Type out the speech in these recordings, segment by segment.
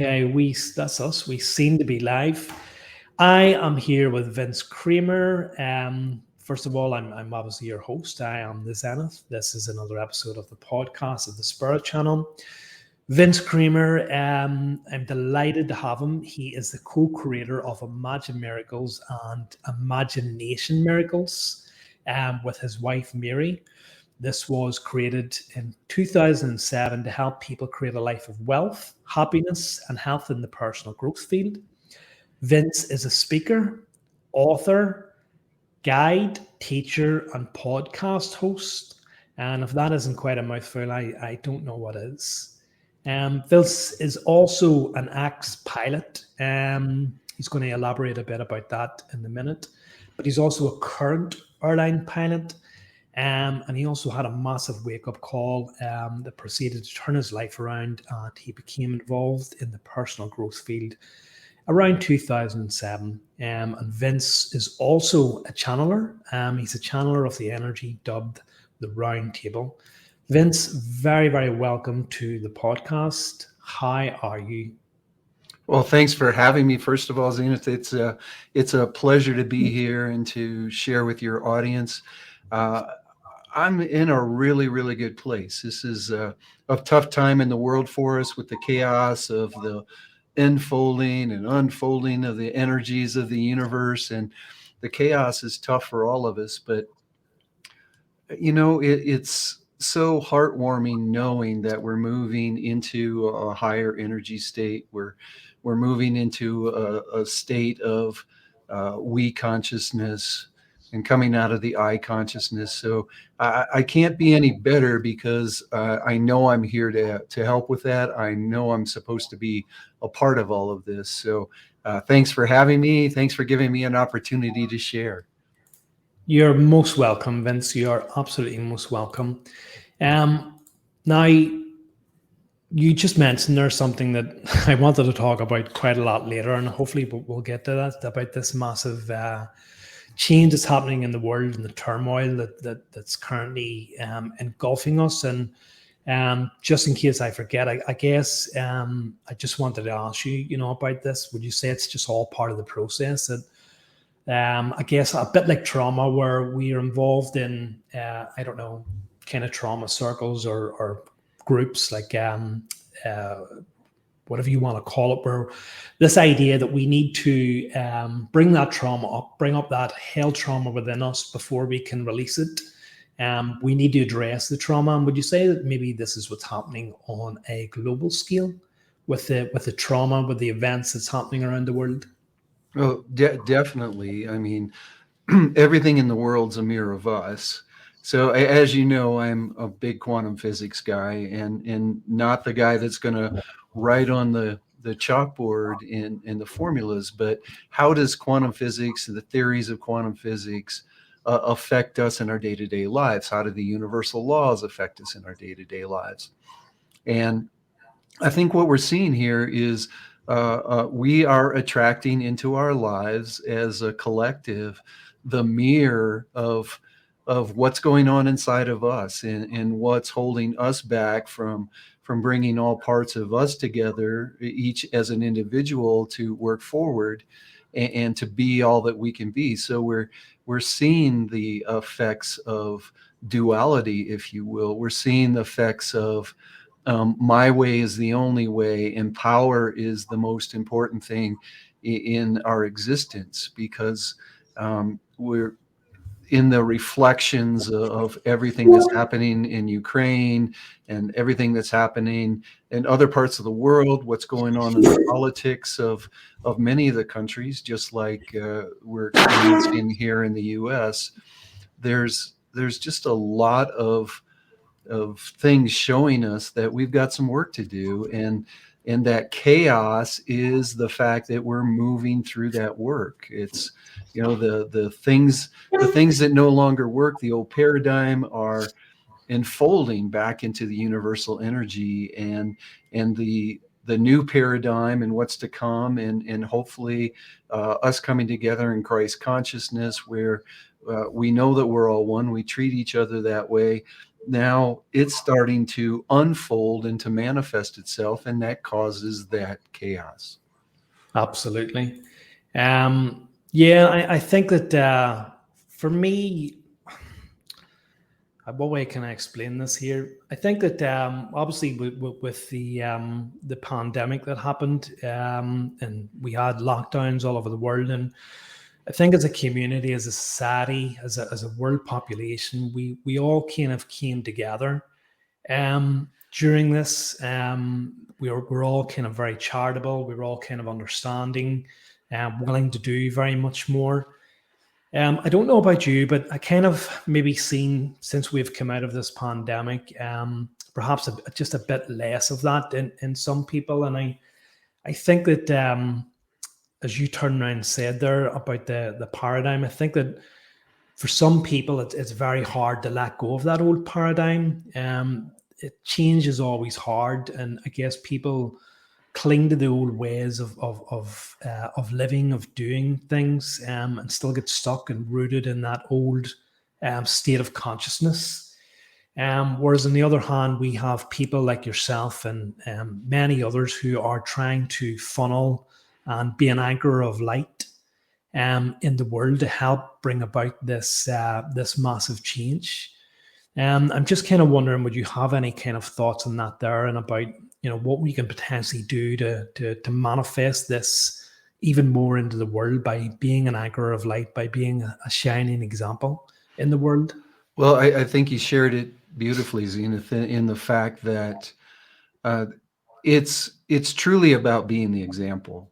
Okay, that's us. We seem to be live. I am here with Vince Kramer. First of all, I'm obviously your host. I am the Zenith. This is another episode of the podcast of the Spirit Channel. Vince Kramer, I'm delighted to have him. He is the co-creator of Imagine Miracles and Imagination Miracles with his wife, Mary. This was created in 2007 to help people create a life of wealth, happiness, and health in the personal growth field. Vince is a speaker, author, guide, teacher, and podcast host. And if that isn't quite a mouthful, I don't know what is. Vince is also an ex-pilot. He's going to elaborate a bit about that in a minute. But he's also a current airline pilot. And he also had a massive wake-up call that proceeded to turn his life around, and he became involved in the personal growth field around 2007. And Vince is also a channeler. He's a channeler of the energy dubbed the Round Table. Vince, very, very welcome to the podcast. How are you? Well, thanks for having me. First of all, Zenith, it's a pleasure to be here and to share with your audience. I'm in a really, really good place. This is a tough time in the world for us with the chaos of the enfolding and unfolding of the energies of the universe. And the chaos is tough for all of us. But, it's so heartwarming knowing that we're moving into a higher energy state. We're moving into a state of we consciousness and coming out of the I consciousness. So I can't be any better because I know I'm here to help with that. I know I'm supposed to be a part of all of this. So thanks for having me. Thanks for giving me an opportunity to share. You're most welcome, Vince. You are absolutely most welcome. Now, you just mentioned there's something that I wanted to talk about quite a lot later, and hopefully we'll get to that, about this massive change that's happening in the world and the turmoil that's currently engulfing us. And just in case I forget, I guess I just wanted to ask you, about this. Would you say it's just all part of the process? That I guess a bit like trauma, where we are involved in, I don't know, kind of trauma circles or groups, like whatever you want to call it, where this idea that we need to bring that trauma up, bring up that held trauma within us before we can release it. We need to address the trauma. And would you say that maybe this is what's happening on a global scale with the trauma, with the events that's happening around the world? Oh, definitely. I mean, everything in the world's a mirror of us. So as you know, I'm a big quantum physics guy, and not the guy that's going to write on the chalkboard in the formulas, but how does quantum physics and the theories of quantum physics affect us in our day-to-day lives? How do the universal laws affect us in our day-to-day lives? And I think what we're seeing here is we are attracting into our lives as a collective the mirror of what's going on inside of us and what's holding us back from bringing all parts of us together, each as an individual, to work forward and to be all that we can be. So we're seeing the effects of duality, if you will. We're seeing the effects of my way is the only way, and power is the most important thing in our existence, because we're in the reflections of everything that's happening in Ukraine and everything that's happening in other parts of the world, what's going on in the politics of many of the countries, just like we're experiencing here in the US. There's just a lot of things showing us that we've got some work to do, and that chaos is the fact that we're moving through that work. It's the things that no longer work, the old paradigm, are enfolding back into the universal energy, and the new paradigm and what's to come, and hopefully us coming together in Christ consciousness, where we know that we're all one. We treat each other that way. now it's starting to unfold and to manifest itself, and that causes that chaos. Absolutely. Yeah, I think that for me, what way can I explain this here? I think that obviously with the pandemic that happened, and we had lockdowns all over the world, and I think as a community, as a society, as a world population, we all kind of came together during this. We're all kind of very charitable. We were all kind of understanding, willing to do very much more. I don't know about you, but I kind of maybe seen since we've come out of this pandemic, perhaps just a bit less of that in some people. And I think that as you turned around and said there about the paradigm, I think that for some people it's very hard to let go of that old paradigm. Change is always hard, and I guess people cling to the old ways of living, of doing things, and still get stuck and rooted in that old state of consciousness. Whereas on the other hand, we have people like yourself and many others who are trying to funnel and be an anchor of light in the world to help bring about this massive change. I'm just kind of wondering, would you have any kind of thoughts on that there, and about what we can potentially do to manifest this even more into the world by being an anchor of light, by being a shining example in the world? Well, I think you shared it beautifully, Zenith, in the fact that uh, it's truly about being the example.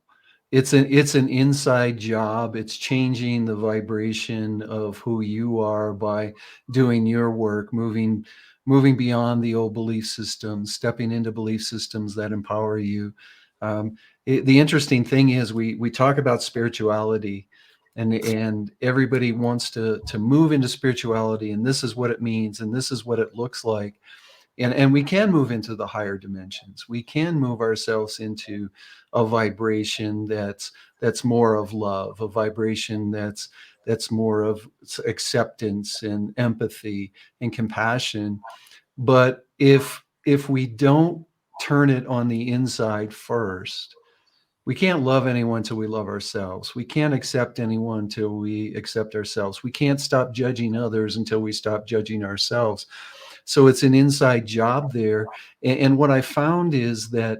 It's an inside job. It's changing the vibration of who you are by doing your work, moving beyond the old belief systems, stepping into belief systems that empower you. The interesting thing is we talk about spirituality, and everybody wants to move into spirituality, and this is what it means, and this is what it looks like. And we can move into the higher dimensions. We can move ourselves into a vibration that's more of love, a vibration that's more of acceptance and empathy and compassion. But if we don't turn it on the inside first, we can't love anyone till we love ourselves. We can't accept anyone till we accept ourselves. We can't stop judging others until we stop judging ourselves. So it's an inside job there. And what I found is that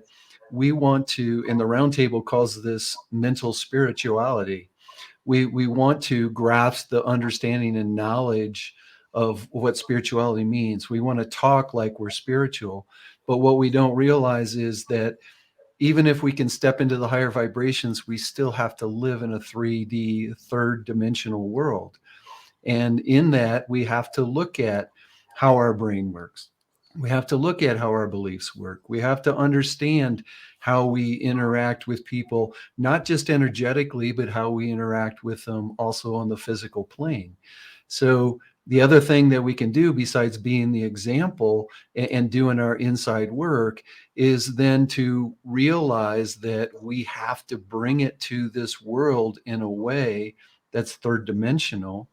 we want to, and the roundtable calls this mental spirituality. We want to grasp the understanding and knowledge of what spirituality means. We want to talk like we're spiritual. But what we don't realize is that even if we can step into the higher vibrations, we still have to live in a 3D, third dimensional world. And in that, we have to look at how our brain works. We have to look at how our beliefs work. We have to understand how we interact with people, not just energetically, but how we interact with them also on the physical plane. So, the other thing that we can do besides being the example and doing our inside work is then to realize that we have to bring it to this world in a way that's third dimensional,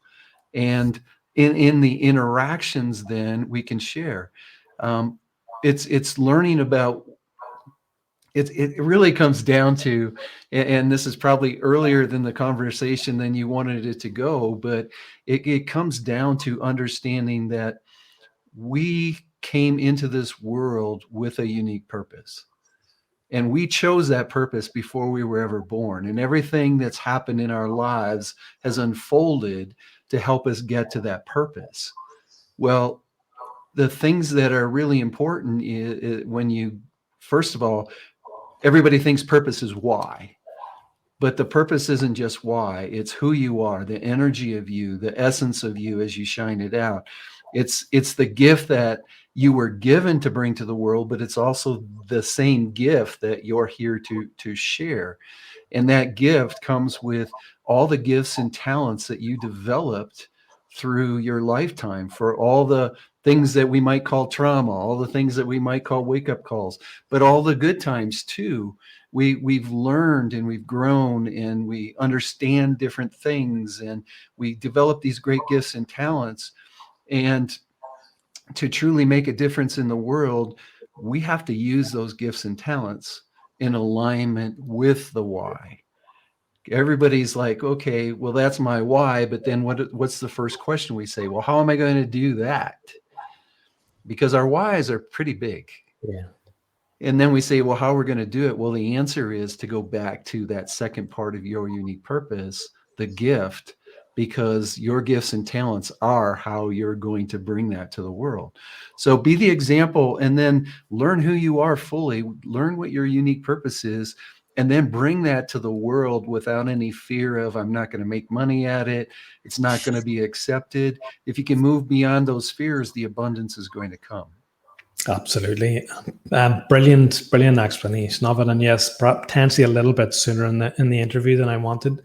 and in the interactions then we can share. um, it's learning about it really comes down to, and this is probably earlier than the conversation than you wanted it to go, but it comes down to understanding that we came into this world with a unique purpose, and we chose that purpose before we were ever born, and everything that's happened in our lives has unfolded to help us get to that purpose. Well, the things that are really important is when you, first of all, everybody thinks purpose is why, but the purpose isn't just why, it's who you are, the energy of you, the essence of you as you shine it out. It's the gift that you were given to bring to the world, but it's also the same gift that you're here to share. And that gift comes with all the gifts and talents that you developed through your lifetime, for all the things that we might call trauma, all the things that we might call wake up calls, but all the good times too. We've learned and we've grown and we understand different things, and we develop these great gifts and talents. And to truly make a difference in the world, we have to use those gifts and talents in alignment with the why. Everybody's like, okay, well, that's my why. But then what's the first question we say? Well, how am I going to do that? Because our whys are pretty big. Yeah. And then we say, well, how we're going to do it? Well, the answer is to go back to that second part of your unique purpose, the gift, because your gifts and talents are how you're going to bring that to the world. So be the example, and then learn who you are fully, learn what your unique purpose is, and then bring that to the world without any fear of, I'm not going to make money at it. It's not going to be accepted. If you can move beyond those fears, the abundance is going to come. Absolutely. Brilliant explanation of it. And yes, potentially a little bit sooner in the interview than I wanted.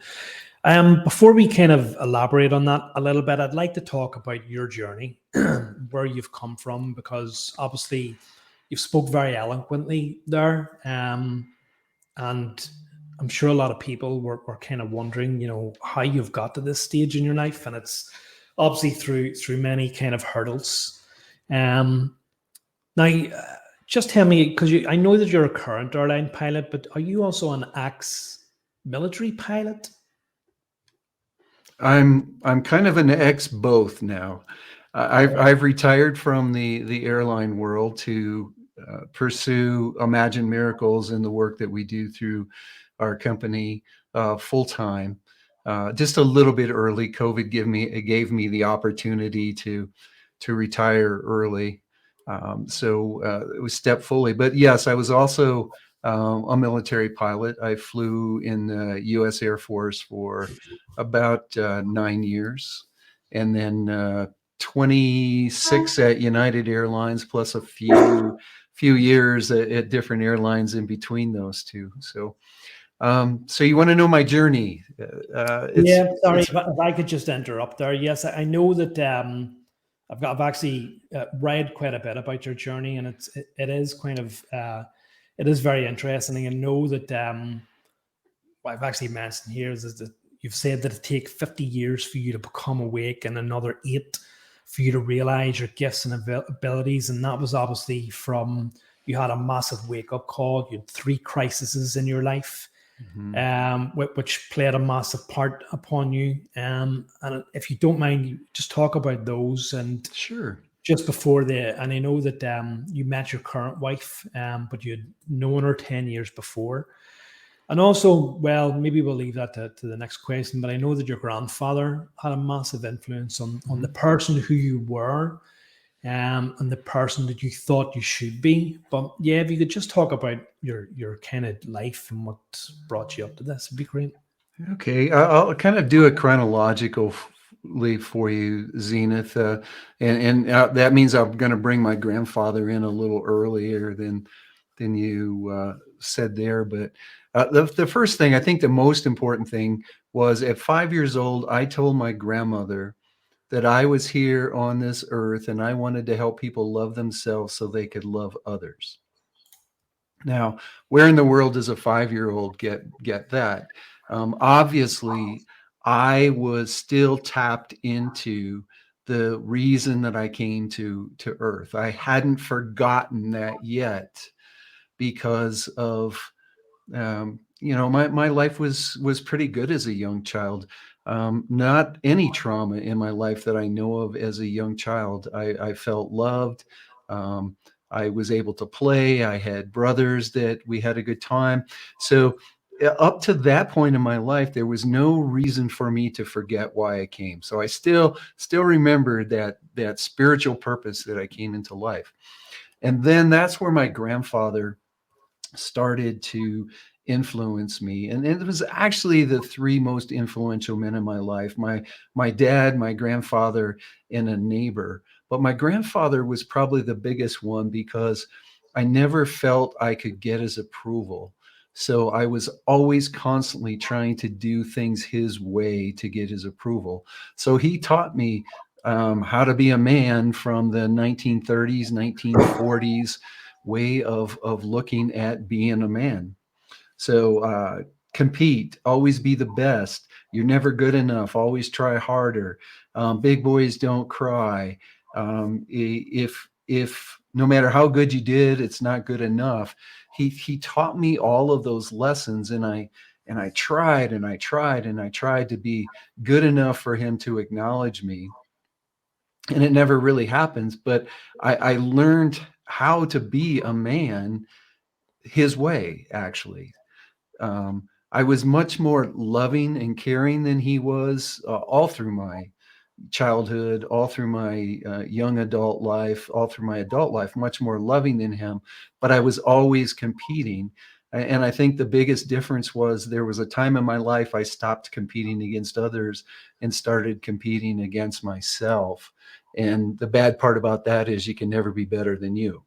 Before we kind of elaborate on that a little bit, I'd like to talk about your journey, where you've come from, because obviously you've spoke very eloquently there. And I'm sure a lot of people were kind of wondering, how you've got to this stage in your life. And it's obviously through many kind of hurdles. Now, just tell me, because I know that you're a current airline pilot, but are you also an ex-military pilot? I'm kind of an ex both now. I've retired from the airline world to pursue Imagine Miracles and the work that we do through our company full time. Just a little bit early, COVID gave me the opportunity to retire early. So it was step fully. But yes, I was also a military pilot. I flew in the U.S. Air Force for about 9 years, and then 26 at United Airlines, plus a few years at different airlines in between those two. So, so you want to know my journey? Yeah, sorry if I could just interrupt there. Yes, I know that I've actually read quite a bit about your journey, and it is kind of it is very interesting. And I know that what I've actually mentioned here is that you've said that it takes 50 years for you to become awake, and another 8 for you to realize your gifts and abilities. And that was obviously from you had a massive wake up call. You had 3 crises in your life. Which played a massive part upon you. And if you don't mind, you just talk about those. And sure. Just before and I know that you met your current wife, but you had known her 10 years before. And also, well, maybe we'll leave that to the next question, but I know that your grandfather had a massive influence on the person who you were, and the person that you thought you should be. But yeah, if you could just talk about your kind of life and what brought you up to this, it'd be great. Okay, I'll kind of do it chronologically for you, Zenith, and that means I'm going to bring my grandfather in a little earlier than you said there. But the first thing, I think the most important thing was at 5 years old, I told my grandmother that I was here on this earth and I wanted to help people love themselves so they could love others. Now, where in the world does a 5-year-old get that? Obviously, I was still tapped into the reason that I came to Earth. I hadn't forgotten that yet because of my life was pretty good as a young child. Not any trauma in my life that I know of as a young child. I felt loved. I was able to play. I had brothers that we had a good time. So up to that point in my life, there was no reason for me to forget why I came. So I still remember that spiritual purpose that I came into life. And then that's where my grandfather started to influence me, and it was actually the 3 most influential men in my life: my dad, my grandfather, and a neighbor. But my grandfather was probably the biggest one because I never felt I could get his approval, so I was always constantly trying to do things his way to get his approval. So he taught me how to be a man from the 1930s, 1940s way of looking at being a man. So compete, always be the best. You're never good enough. Always try harder. Big boys don't cry. If no matter how good you did, it's not good enough. He taught me all of those lessons, and I tried and I tried and I tried to be good enough for him to acknowledge me, and it never really happens. But I learned how to be a man his way, actually. I was much more loving and caring than he was, all through my childhood, all through my young adult life, all through my adult life, much more loving than him. But I was always competing. And I think the biggest difference was there was a time in my life I stopped competing against others and started competing against myself. And the bad part about that is you can never be better than you.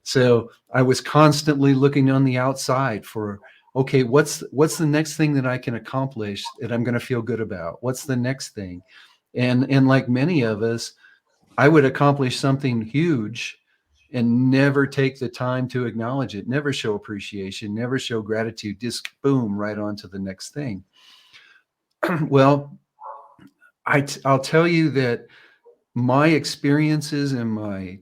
So I was constantly looking on the outside for, okay, what's the next thing that I can accomplish that I'm going to feel good about? What's the next thing? And like many of us, I would accomplish something huge and never take the time to acknowledge it, never show appreciation, never show gratitude, just boom, right on to the next thing. Well, I'll tell you that my experiences in my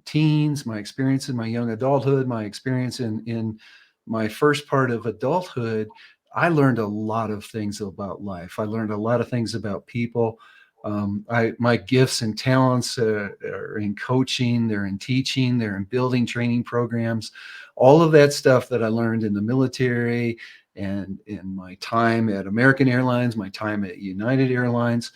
teens, my experience in my young adulthood, my experience in my first part of adulthood, I learned a lot of things about life. I learned a lot of things about people. My gifts and talents are in coaching, they're in teaching, they're in building training programs, all of that stuff that I learned in the military and in my time at American Airlines, my time at United Airlines,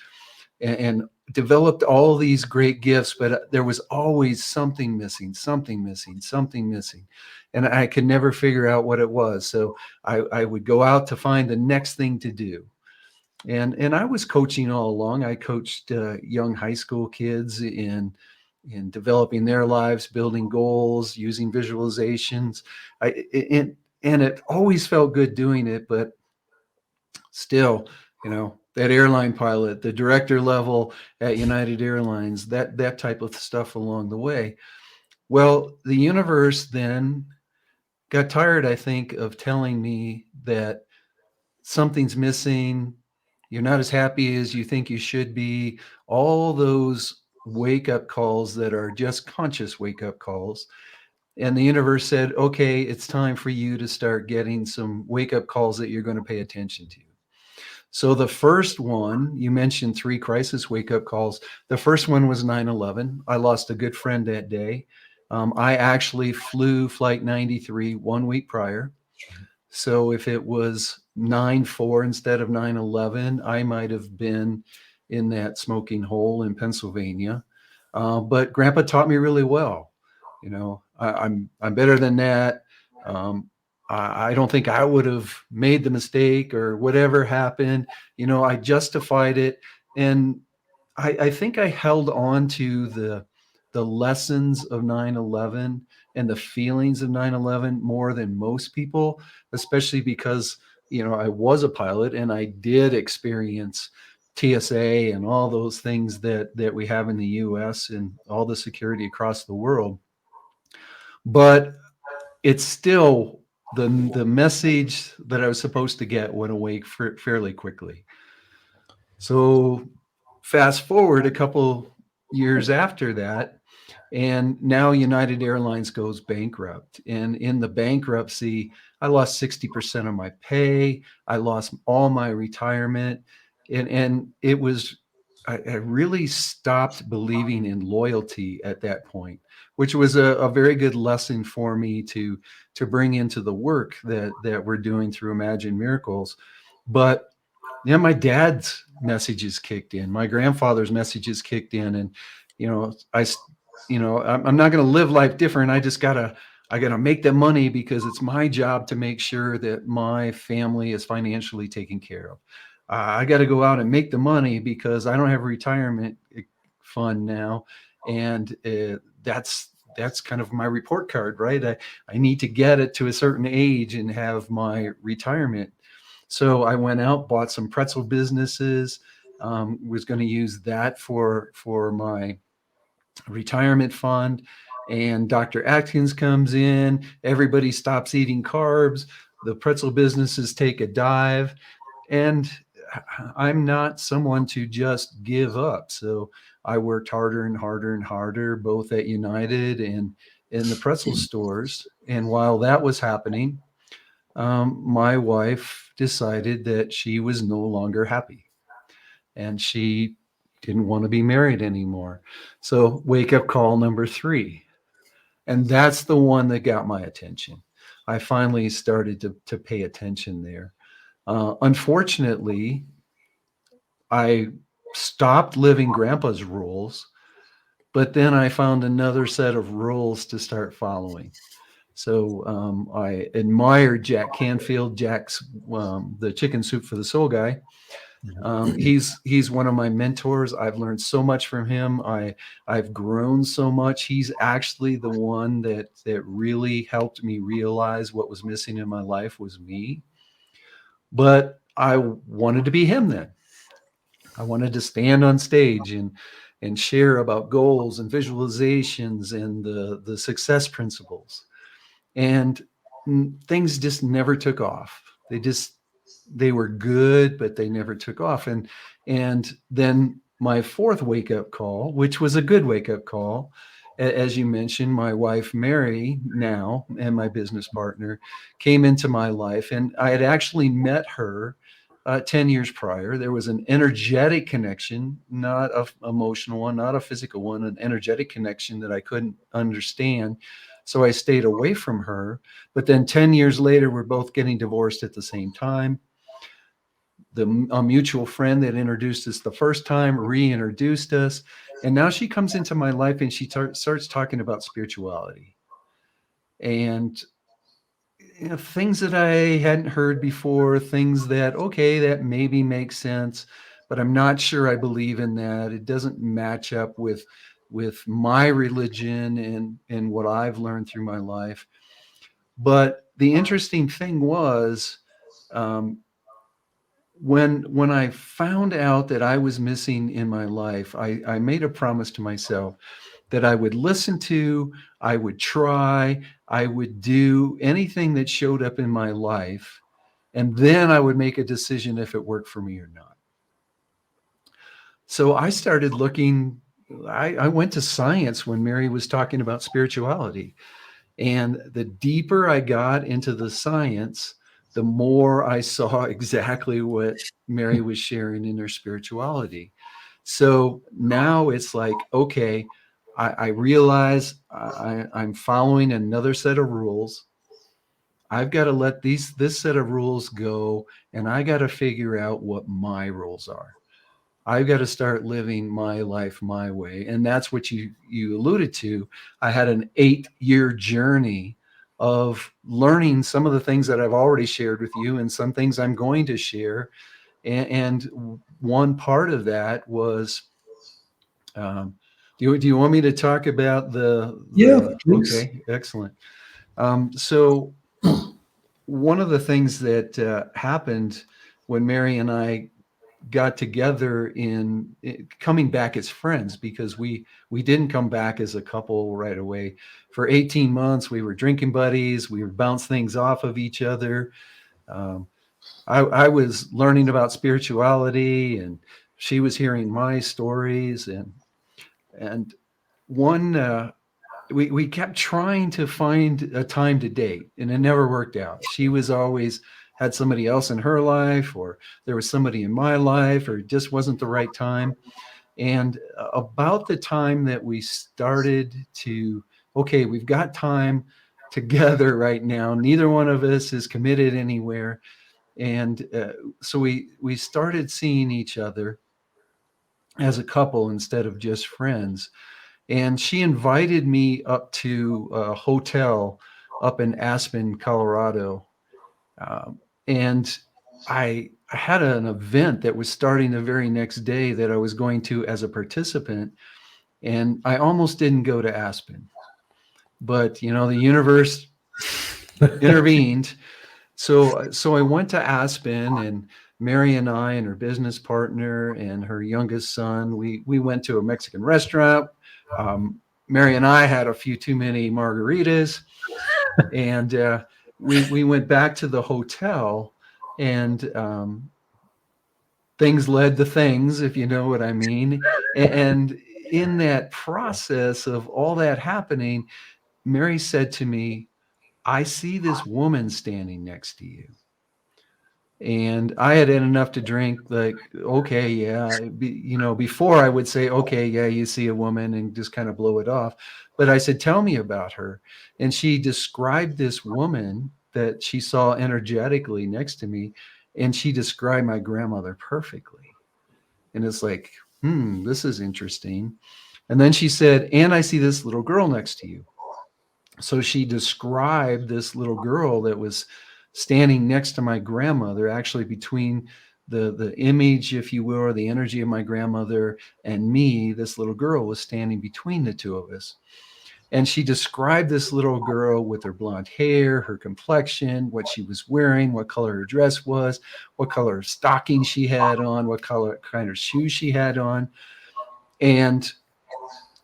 and developed all these great gifts, but there was always something missing, something missing, something missing. And I could never figure out what it was. So I would go out to find the next thing to do. And I was coaching all along. I coached young high school kids in developing their lives, building goals, using visualizations. And it always felt good doing it, but still, that airline pilot, the director level at United Airlines, that type of stuff along the way. Well, the universe then got tired, I think, of telling me that something's missing. You're not as happy as you think you should be. All those wake up calls that are just conscious wake up calls. And the universe said, okay, it's time for you to start getting some wake up calls that you're going to pay attention to. So the first one, you mentioned 3 crisis wake-up calls. The first one was 9/11. I lost a good friend that day. I actually flew Flight 93 1 week prior. So if it was 9/4 instead of 9/11, I might have been in that smoking hole in Pennsylvania. But Grandpa taught me really well. I'm better than that. Um, I don't think I would have made the mistake or whatever happened. I justified it, and I think I held on to the lessons of 9/11 and the feelings of 9/11 more than most people, especially because I was a pilot and I did experience TSA and all those things that we have in the U.S. and all the security across the world. But it's still the message that I was supposed to get went away fairly quickly. So fast forward a couple years after that, and now United Airlines goes bankrupt. And in the bankruptcy, I lost 60% of my pay. I lost all my retirement. And it was, I really stopped believing in loyalty at that point, which was a very good lesson for me to bring into the work that we're doing through Imagine Miracles. But yeah, my dad's messages kicked in, my grandfather's messages kicked in, and I'm not going to live life different. I gotta make the money because it's my job to make sure that my family is financially taken care of. I got to go out and make the money because I don't have a retirement fund now, and that's kind of my report card, right? I need to get it to a certain age and have my retirement. So I went out, bought some pretzel businesses, was going to use that for my retirement fund. And Dr. Atkins comes in, everybody stops eating carbs, the pretzel businesses take a dive. And I'm not someone to just give up. So I worked harder and harder and harder, both at United and in the pretzel stores. And while that was happening, my wife decided that she was no longer happy and she didn't want to be married anymore. So wake up call number 3. And that's the one that got my attention. I finally started to pay attention there. Unfortunately, I stopped living grandpa's rules, but then I found another set of rules to start following. So I admired Jack Canfield, Jack's the Chicken Soup for the Soul guy. He's one of my mentors. I've learned so much from him. I've grown so much. He's actually the one that really helped me realize what was missing in my life was me. But I wanted to be him then. I wanted to stand on stage and share about goals and visualizations and the success principles. And things just never took off. They were good, but they never took off. And then my fourth wake up call, which was a good wake up call, as you mentioned, my wife Mary now and my business partner came into my life, and I had actually met her 10 years prior. There was an energetic connection, not an emotional one, not a physical one, an energetic connection that I couldn't understand. So I stayed away from her. But then 10 years later, we're both getting divorced at the same time. A mutual friend that introduced us the first time reintroduced us. And now she comes into my life and she starts talking about spirituality. And things that I hadn't heard before, things that, okay, that maybe makes sense, but I'm not sure I believe in that. It doesn't match up with my religion and what I've learned through my life. But the interesting thing was, when I found out that I was missing in my life, I made a promise to myself that I would listen to, I would try, I would do anything that showed up in my life, and then I would make a decision if it worked for me or not. So I started looking, I went to science when Mary was talking about spirituality. And the deeper I got into the science, the more I saw exactly what Mary was sharing in her spirituality. So now it's like, okay, I realize I'm following another set of rules. I've got to let this set of rules go, and I got to figure out what my rules are. I've got to start living my life my way. And that's what you alluded to. I had an 8-year journey of learning some of the things that I've already shared with you and some things I'm going to share. And one part of that was, do you want me to talk about Yeah, please. okay, excellent. So one of the things that happened when Mary and I got together in coming back as friends, because we didn't come back as a couple right away. For 18 months, we were drinking buddies. We would bounce things off of each other. I was learning about spirituality, and she was hearing my stories. And one, we kept trying to find a time to date, and it never worked out. She was always had somebody else in her life, or there was somebody in my life, or it just wasn't the right time. And about the time that we started to, okay, we've got time together right now. Neither one of us is committed anywhere. And so we started seeing each other as a couple instead of just friends. And she invited me up to a hotel up in Aspen, Colorado. And I had an event that was starting the very next day that I was going to as a participant. And I almost didn't go to Aspen, but the universe intervened. So I went to Aspen, and Mary and I and her business partner and her youngest son, we went to a Mexican restaurant. Mary and I had a few too many margaritas, and we went back to the hotel, and things led to things, if you know what I mean. And in that process of all that happening, Mary said to me, I see this woman standing next to you. And I had had enough to drink, like, okay, yeah. Before I would say, okay, yeah, you see a woman and just kind of blow it off. But I said, tell me about her. And she described this woman that she saw energetically next to me. And she described my grandmother perfectly. And it's like, this is interesting. And then she said, and I see this little girl next to you. So she described this little girl that was standing next to my grandmother, actually between the image, if you will, or the energy of my grandmother and me. This little girl was standing between the two of us. And she described this little girl with her blonde hair, her complexion, what she was wearing, what color her dress was, what color stocking she had on, what color kind of shoes she had on. And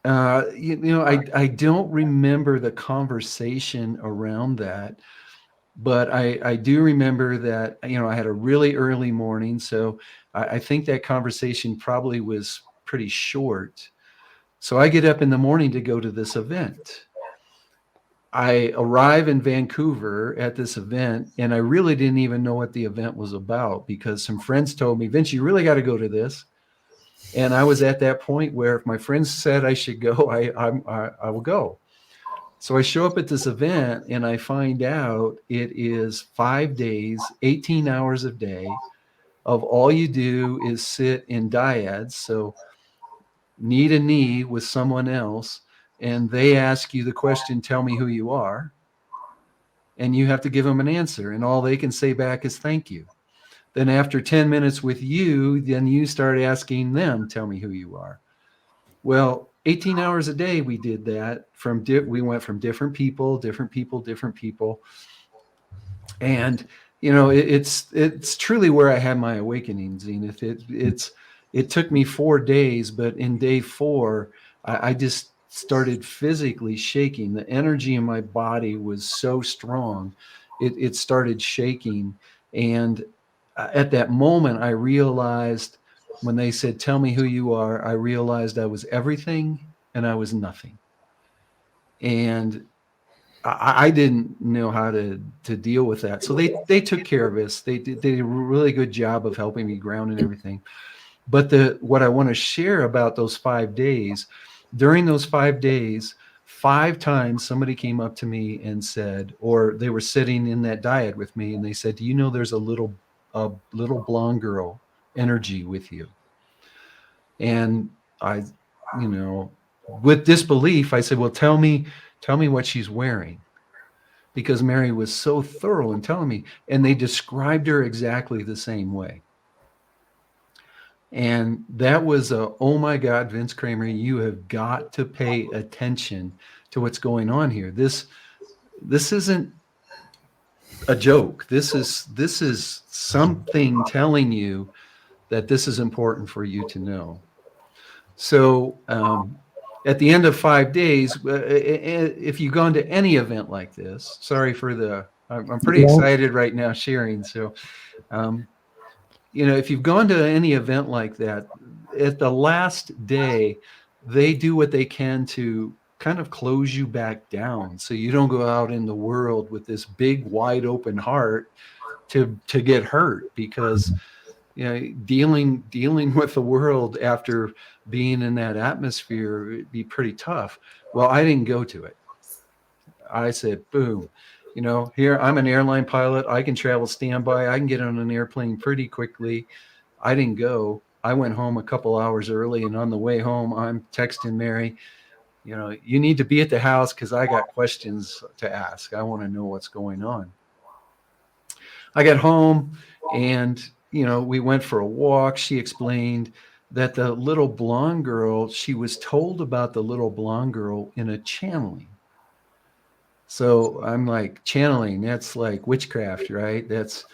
I don't remember the conversation around that, but I do remember that, I had a really early morning. So I think that conversation probably was pretty short. So I get up in the morning to go to this event. I arrive in Vancouver at this event, and I really didn't even know what the event was about because some friends told me, Vince, you really got to go to this. And I was at that point where if my friends said I should go, I will go. So I show up at this event and I find out it is 5 days, 18 hours a day of all you do is sit in dyads. So knee to knee with someone else. And they ask you the question, tell me who you are. And you have to give them an answer. And all they can say back is thank you. Then after 10 minutes with you, then you start asking them, tell me who you are. Well, 18 hours a day we did that. We went from different people. And, it's truly where I had my awakening, Zenith. It took me 4 days, but in day 4, I just started physically shaking. The energy in my body was so strong. It started shaking. And at that moment, I realized when they said, tell me who you are, I realized I was everything and I was nothing. And I didn't know how to deal with that. So they took care of us. They did a really good job of helping me ground and everything. But what I want to share about those 5 days, during those 5 days, 5 times somebody came up to me and said, or they were sitting in that dyad with me and they said, do you know there's a little blonde girl energy with you? And I, with disbelief, I said, well, tell me what she's wearing. Because Mary was so thorough in telling me, and they described her exactly the same way. And that was oh my God, Vince Kramer, you have got to pay attention to what's going on here. This isn't a joke. This is something telling you that this is important for you to know. So at the end of 5 days, if you've gone to any event like this, sorry for I'm pretty excited right now sharing. So, if you've gone to any event like that, at the last day, they do what they can to kind of close you back down so you don't go out in the world with this big, wide open heart to get hurt, because dealing with the world after being in that atmosphere would be pretty tough. Well, I didn't go to it. I said, boom, here I'm an airline pilot. I can travel standby. I can get on an airplane pretty quickly. I didn't go. I went home a couple hours early, and on the way home, I'm texting Mary, you need to be at the house because I got questions to ask. I want to know what's going on. I got home and, we went for a walk. She explained that the little blonde girl, she was told about the little blonde girl in a channeling. So I'm like, channeling, that's like witchcraft, right? That's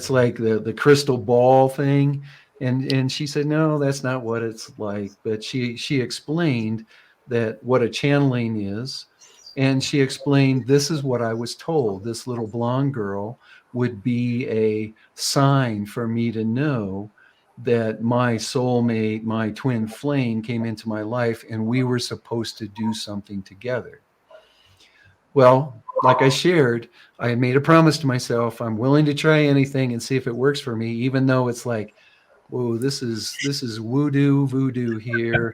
like the crystal ball thing. And she said, no, that's not what it's like. But she explained that what a channeling is. And she explained, this is what I was told. This little blonde girl would be a sign for me to know that my soulmate, my twin flame, came into my life, and we were supposed to do something together. Well, like I shared, I had made a promise to myself, I'm willing to try anything and see if it works for me, even though it's like, whoa, this is voodoo here,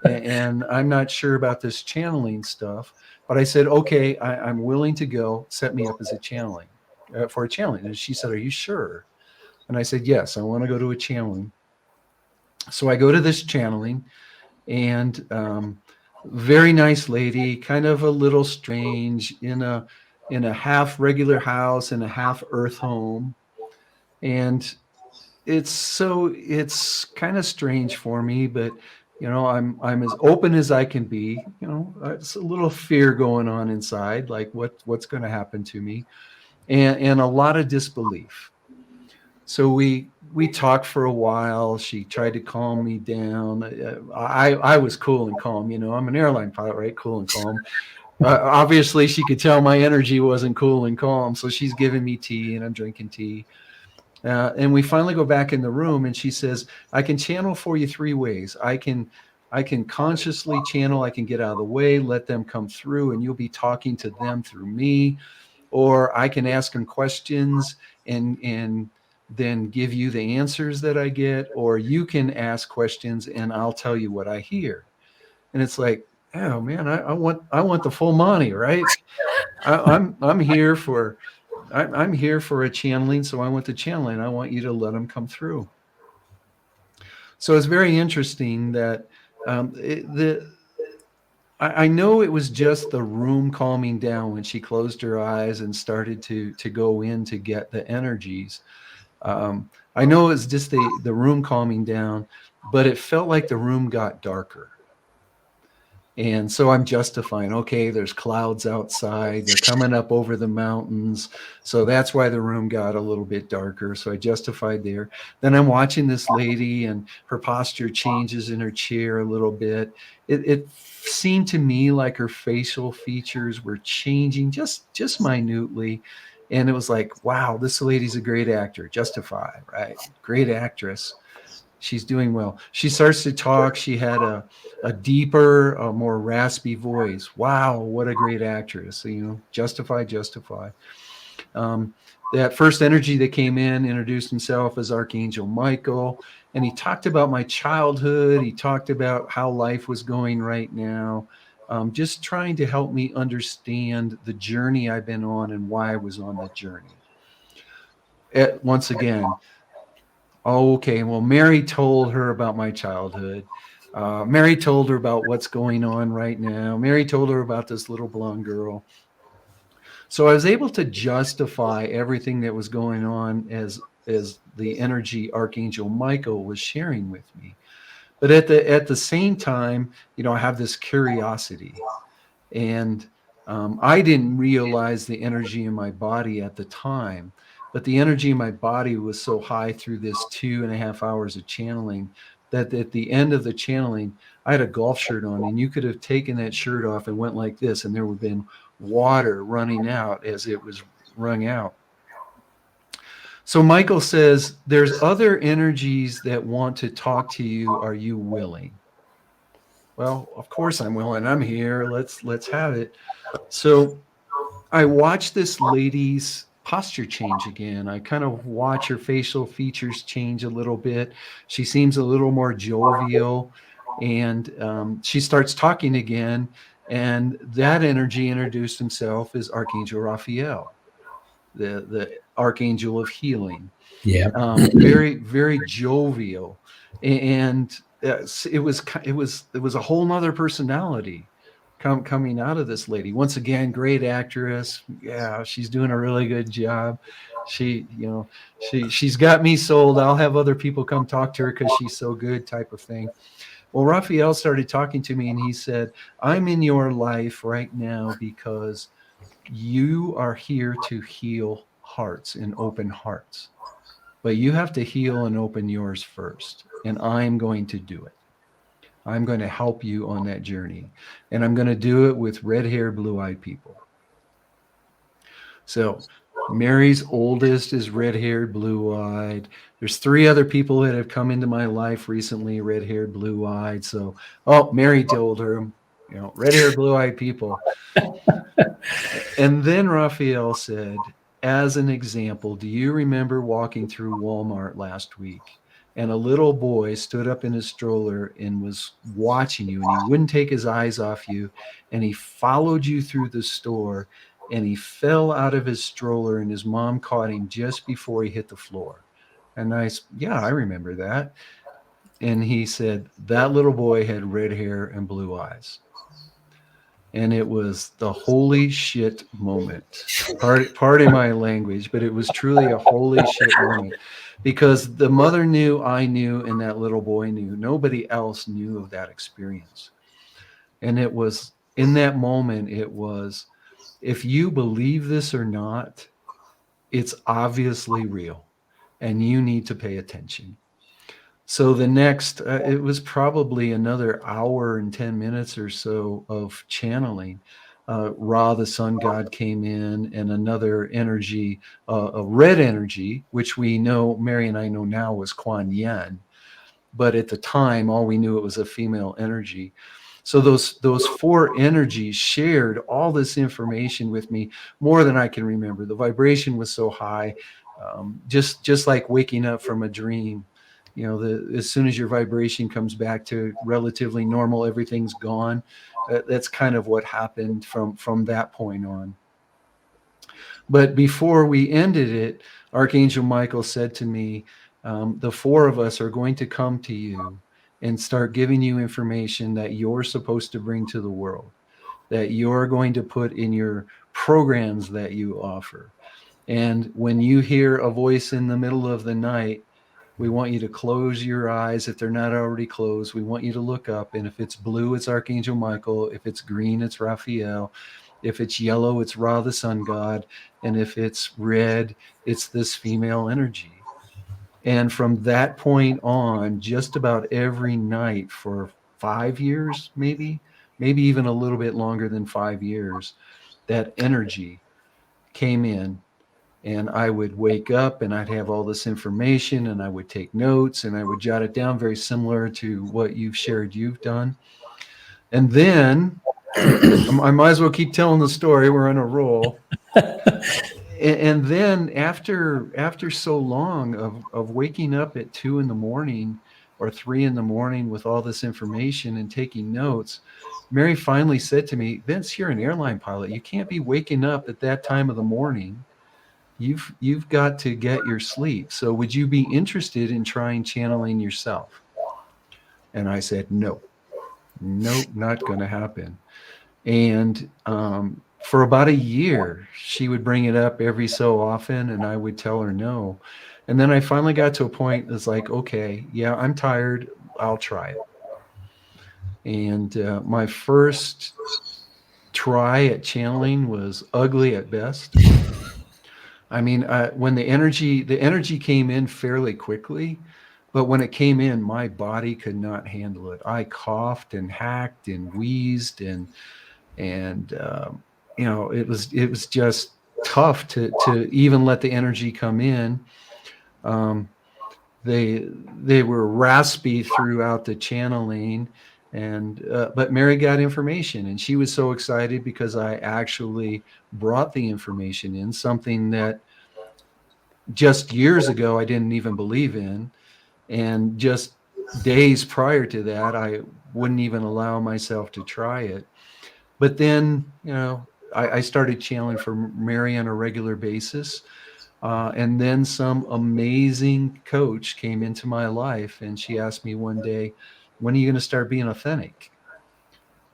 and I'm not sure about this channeling stuff. But I said, okay, I'm willing to go. Set me up as a channeling for a channeling. And she said, are you sure? And I said, yes, I want to go to a channeling. So I go to this channeling, and very nice lady, kind of a little strange, in a half regular house and a half earth home. And it's kind of strange for me, but I'm as open as I can be. It's a little fear going on inside, like what's going to happen to me, and a lot of disbelief. So we talked for a while. She tried to calm me down. I was cool and calm. I'm an airline pilot, right? Cool and calm. Obviously, she could tell my energy wasn't cool and calm, so she's giving me tea, and I'm drinking tea. And we finally go back in the room, and she says, I can channel for you three ways. I can consciously channel. I can get out of the way, let them come through, and you'll be talking to them through me. Or I can ask them questions and then give you the answers that I get. Or you can ask questions and I'll tell you what I hear. And it's like, oh man, I want the full Monty, right? I'm here for I'm here for a channeling, so I want the channeling. I want you to let them come through. So it's very interesting that I know it was just the room calming down when she closed her eyes and started to go in to get the energies. I know it was just the room calming down, but it felt like the room got darker. And so I'm justifying, okay, there's clouds outside. They're coming up over the mountains. So that's why the room got a little bit darker. So I justified there. Then I'm watching this lady, and her posture changes in her chair a little bit. It seemed to me like her facial features were changing just minutely. And it was like, wow, this lady's a great actor. Justify, right? Great actress. She's doing well. She starts to talk. She had a deeper, more raspy voice. Wow, what a great actress. So, justify, justify. Um, that first energy that came in introduced himself as Archangel Michael. And he talked about my childhood. He talked about how life was going right now. Just trying to help me understand the journey I've been on and why I was on the journey. Once again, oh, okay. Well, Mary told her about my childhood. Mary told her about what's going on right now. Mary told her about this little blonde girl. So I was able to justify everything that was going on as the energy Archangel Michael was sharing with me. But at the same time, I have this curiosity, and I didn't realize the energy in my body at the time. But the energy in my body was so high through this 2.5 hours of channeling that at the end of the channeling, I had a golf shirt on, and you could have taken that shirt off and went like this, and there would have been water running out as it was wrung out. So Michael says, there's other energies that want to talk to you. Are you willing? Well, of course I'm willing. I'm here. Let's have it. So I watched this lady's posture change again. I kind of watch her facial features change a little bit. She seems a little more jovial, and she starts talking again. And that energy introduced himself as Archangel Raphael, the Archangel of healing. Yeah. Very, very jovial, and it was a whole nother personality coming out of this lady. Once again, great actress. Yeah, she's doing a really good job. She's got me sold. I'll have other people come talk to her because she's so good, type of thing. Well, Raphael started talking to me, and he said, I'm in your life right now because you are here to heal hearts and open hearts. But you have to heal and open yours first. And I'm going to do it. I'm going to help you on that journey. And I'm going to do it with red-haired, blue-eyed people. So Mary's oldest is red-haired, blue-eyed. There's 3 other people that have come into my life recently, red-haired, blue-eyed. So, oh, Mary told her, red-haired, blue-eyed people. And then Raphael said, as an example, do you remember walking through Walmart last week? And a little boy stood up in his stroller and was watching you, and he wouldn't take his eyes off you. And he followed you through the store, and he fell out of his stroller, and his mom caught him just before he hit the floor. And yeah, I remember that. And he said, that little boy had red hair and blue eyes. And it was the holy shit moment. Pardon my language, but it was truly a holy shit moment, because the mother knew, I knew, and that little boy knew. Nobody else knew of that experience. And it was in that moment, it was, if you believe this or not, it's obviously real, and you need to pay attention. So the next, it was probably another hour and 10 minutes or so of channeling. Ra, the sun god, came in, and another energy, a red energy, which we know, Mary and I know now, was Kuan Yin. But at the time, all we knew, it was a female energy. So those 4 energies shared all this information with me, more than I can remember. The vibration was so high, just like waking up from a dream. As soon as your vibration comes back to relatively normal, everything's gone. That's kind of what happened from that point on. But before we ended it, Archangel Michael said to me, the 4 of us are going to come to you and start giving you information that you're supposed to bring to the world, that you're going to put in your programs that you offer. And when you hear a voice in the middle of the night, we want you to close your eyes if they're not already closed. We want you to look up. And if it's blue, it's Archangel Michael. If it's green, it's Raphael. If it's yellow, it's Ra, the sun god. And if it's red, it's this female energy. And from that point on, just about every night for 5 years, maybe even a little bit longer than 5 years, that energy came in. And I would wake up and I'd have all this information, and I would take notes and I would jot it down, very similar to what you've done. And then I might as well keep telling the story. We're on a roll. And then after so long of waking up at 2 a.m. or 3 a.m. with all this information and taking notes, Mary finally said to me, Vince, you're an airline pilot. You can't be waking up at that time of the morning. You've got to get your sleep. So would you be interested in trying channeling yourself? And I said, nope, not going to happen. And for about a year, she would bring it up every so often, and I would tell her no. And then I finally got to a point that's like, okay, yeah, I'm tired. I'll try it. And my first try at channeling was ugly at best. I mean, when the energy came in fairly quickly, but when it came in, my body could not handle it. I coughed and hacked and wheezed, and it was just tough to even let the energy come in. They were raspy throughout the channeling, but Mary got information, and she was so excited because I actually brought the information in, something that just years ago I didn't even believe in, and just days prior to that I wouldn't even allow myself to try it. But then I started channeling for Mary on a regular basis. And then some amazing coach came into my life, and she asked me one day, when are you going to start being authentic?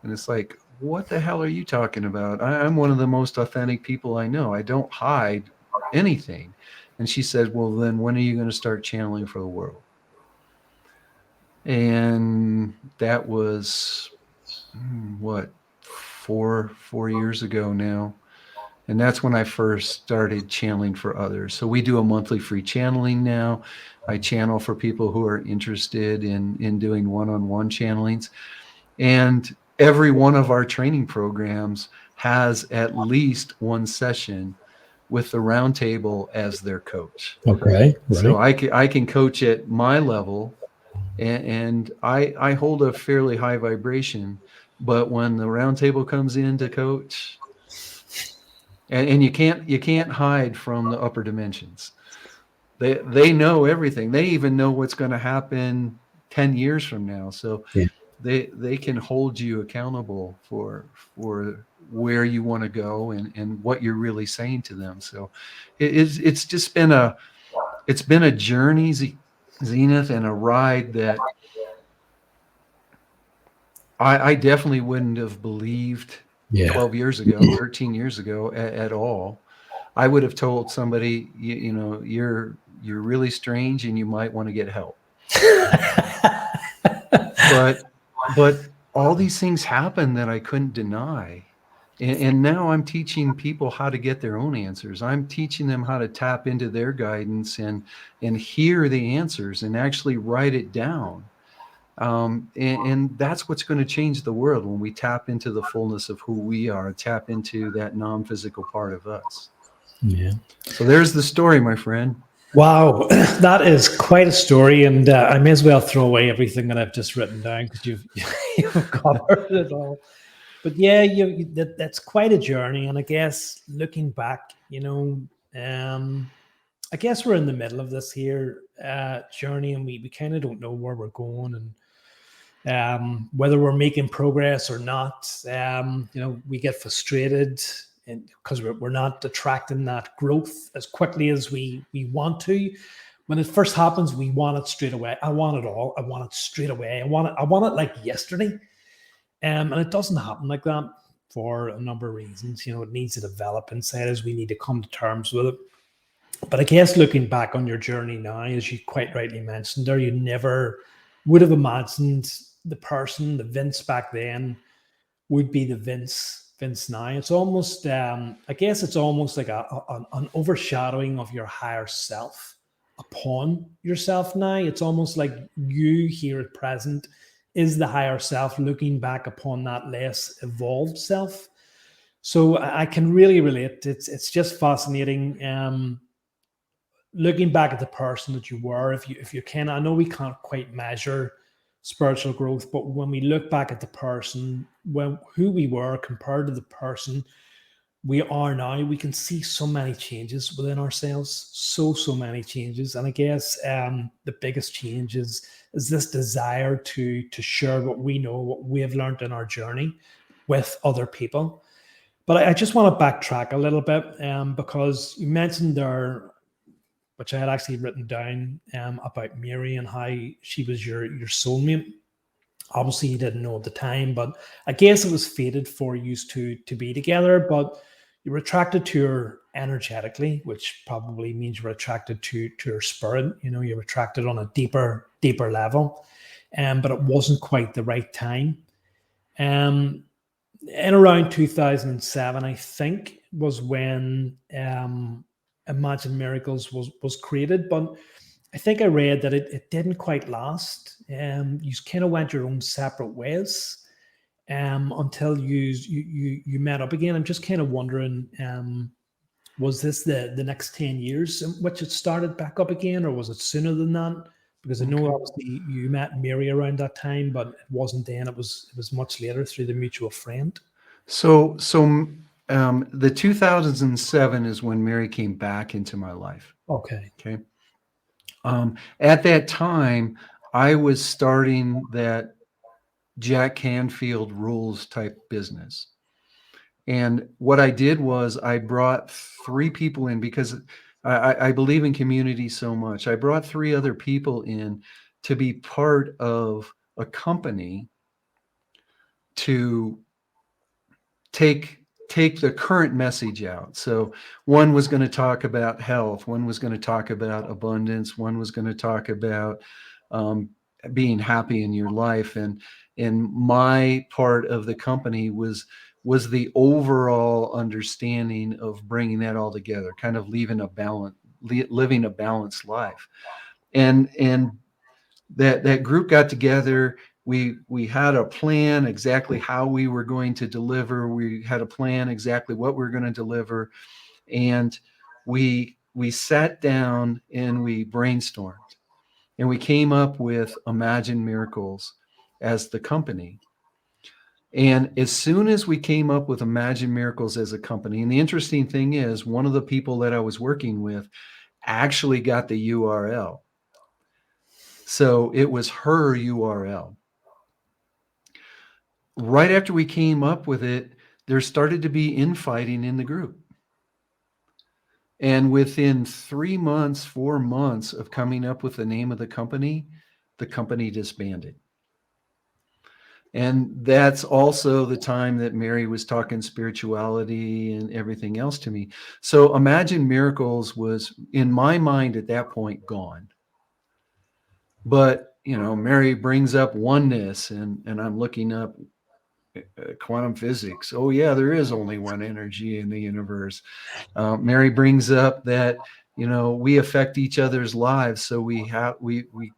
And it's like, what the hell are you talking about? I'm one of the most authentic people I know. I don't hide anything. And she said, well, then when are you going to start channeling for the world? And that was, what, four years ago now. And that's when I first started channeling for others. So we do a monthly free channeling now. I channel for people who are interested in doing one-on-one channelings. And every one of our training programs has at least one session with the round table as their coach. Okay. So Right. I can coach at my level, and I hold a fairly high vibration, but when the round table comes in to coach, and you can't hide from the upper dimensions. They know everything. They even know what's going to happen 10 years from now. So Yeah. they can hold you accountable for where you want to go, and what you're really saying to them. So it's just been a journey, Zenith, and a ride that I definitely wouldn't have believed Yeah. 12 years ago, 13 years ago at all. I would have told somebody, you know, you're really strange and you might want to get help. But all these things happen that I couldn't deny. And now I'm teaching people how to get their own answers. I'm teaching them how to tap into their guidance and hear the answers and actually write it down. And that's what's going to change the world when we tap into the fullness of who we are, tap into that non-physical part of us. Yeah. So there's the story, my friend. Wow, that is quite a story, and I may as well throw away everything that I've just written down because you've covered it all. But yeah, that's quite a journey, and I guess looking back, I guess we're in the middle of this here journey, and we kind of don't know where we're going, and whether we're making progress or not. We get frustrated because we're not attracting that growth as quickly as we want to. When it first happens, we want it straight away. I want it all. I want it straight away. I want it like yesterday. And it doesn't happen like that for a number of reasons. It needs to develop inside us. We need to come to terms with it. But I guess looking back on your journey now, as you quite rightly mentioned there, you never would have imagined the Vince back then, would be the Vince now. It's almost, I guess it's almost like an overshadowing of your higher self upon yourself now. It's almost like you here at present is the higher self looking back upon that less evolved self. So I can really relate. It's just fascinating. Looking back at the person that you were, if you can, I know we can't quite measure spiritual growth, but when we look back at the person, who we were compared to the person we are now, we can see so many changes within ourselves, so many changes. And I guess the biggest change is this desire to share what we know, what we have learned in our journey with other people. But I just want to backtrack a little bit because you mentioned there, which I had actually written down about Mary and how she was your soulmate. Obviously, you didn't know at the time, but I guess it was fated for you to be together. But you were attracted to her energetically, which probably means you were attracted to her spirit. You were attracted on a deeper level, but it wasn't quite the right time. In around 2007, I think, was when Imagine Miracles was created. But I think I read that it didn't quite last. You kind of went your own separate ways until you met up again. I'm just kind of wondering, was this the next 10 years in which it started back up again, or was it sooner than that? Because I know Okay. obviously you met Mary around that time, but it wasn't then. It was much later through the mutual friend. So the 2007 is when Mary came back into my life. Okay. Okay. At that time, I was starting that Jack Canfield rules type business. And what I did was I brought three people in because I believe in community so much. I brought three other people in to be part of a company to take the current message out. So one was going to talk about health, one was going to talk about abundance, one was going to talk about um, being happy in your life, and my part of the company was the overall understanding of bringing that all together, kind of living a balanced life. And that group got together. We had a plan exactly how we were going to deliver. We had a plan exactly what we were going to deliver. And we sat down and we brainstormed, and we came up with Imagine Miracles as the company. And as soon as we came up with Imagine Miracles as a company, and the interesting thing is, one of the people that I was working with actually got the URL. So it was her URL. Right after we came up with it, there started to be infighting in the group. And within 3 months, 4 months of coming up with the name of the company disbanded. And that's also the time that Mary was talking spirituality and everything else to me. So Imagine Miracles was, in my mind at that point, gone. But, Mary brings up oneness, and I'm looking up quantum physics. Oh yeah, there is only one energy in the universe. Mary brings up that we affect each other's lives, so we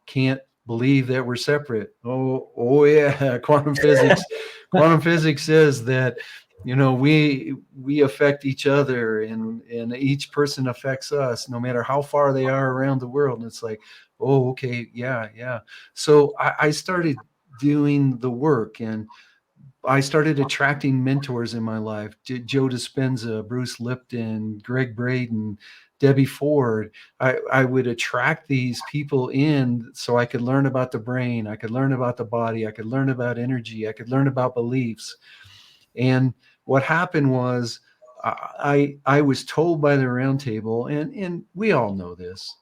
can't believe that we're separate. Oh yeah, quantum physics. Quantum physics says that we affect each other, and each person affects us, no matter how far they are around the world. And it's like, oh, okay, yeah. So I started doing the work, and I started attracting mentors in my life. Joe Dispenza, Bruce Lipton, Greg Braden, Debbie Ford. I would attract these people in so I could learn about the brain. I could learn about the body. I could learn about energy. I could learn about beliefs. And what happened was, I was told by the round table, and we all know this,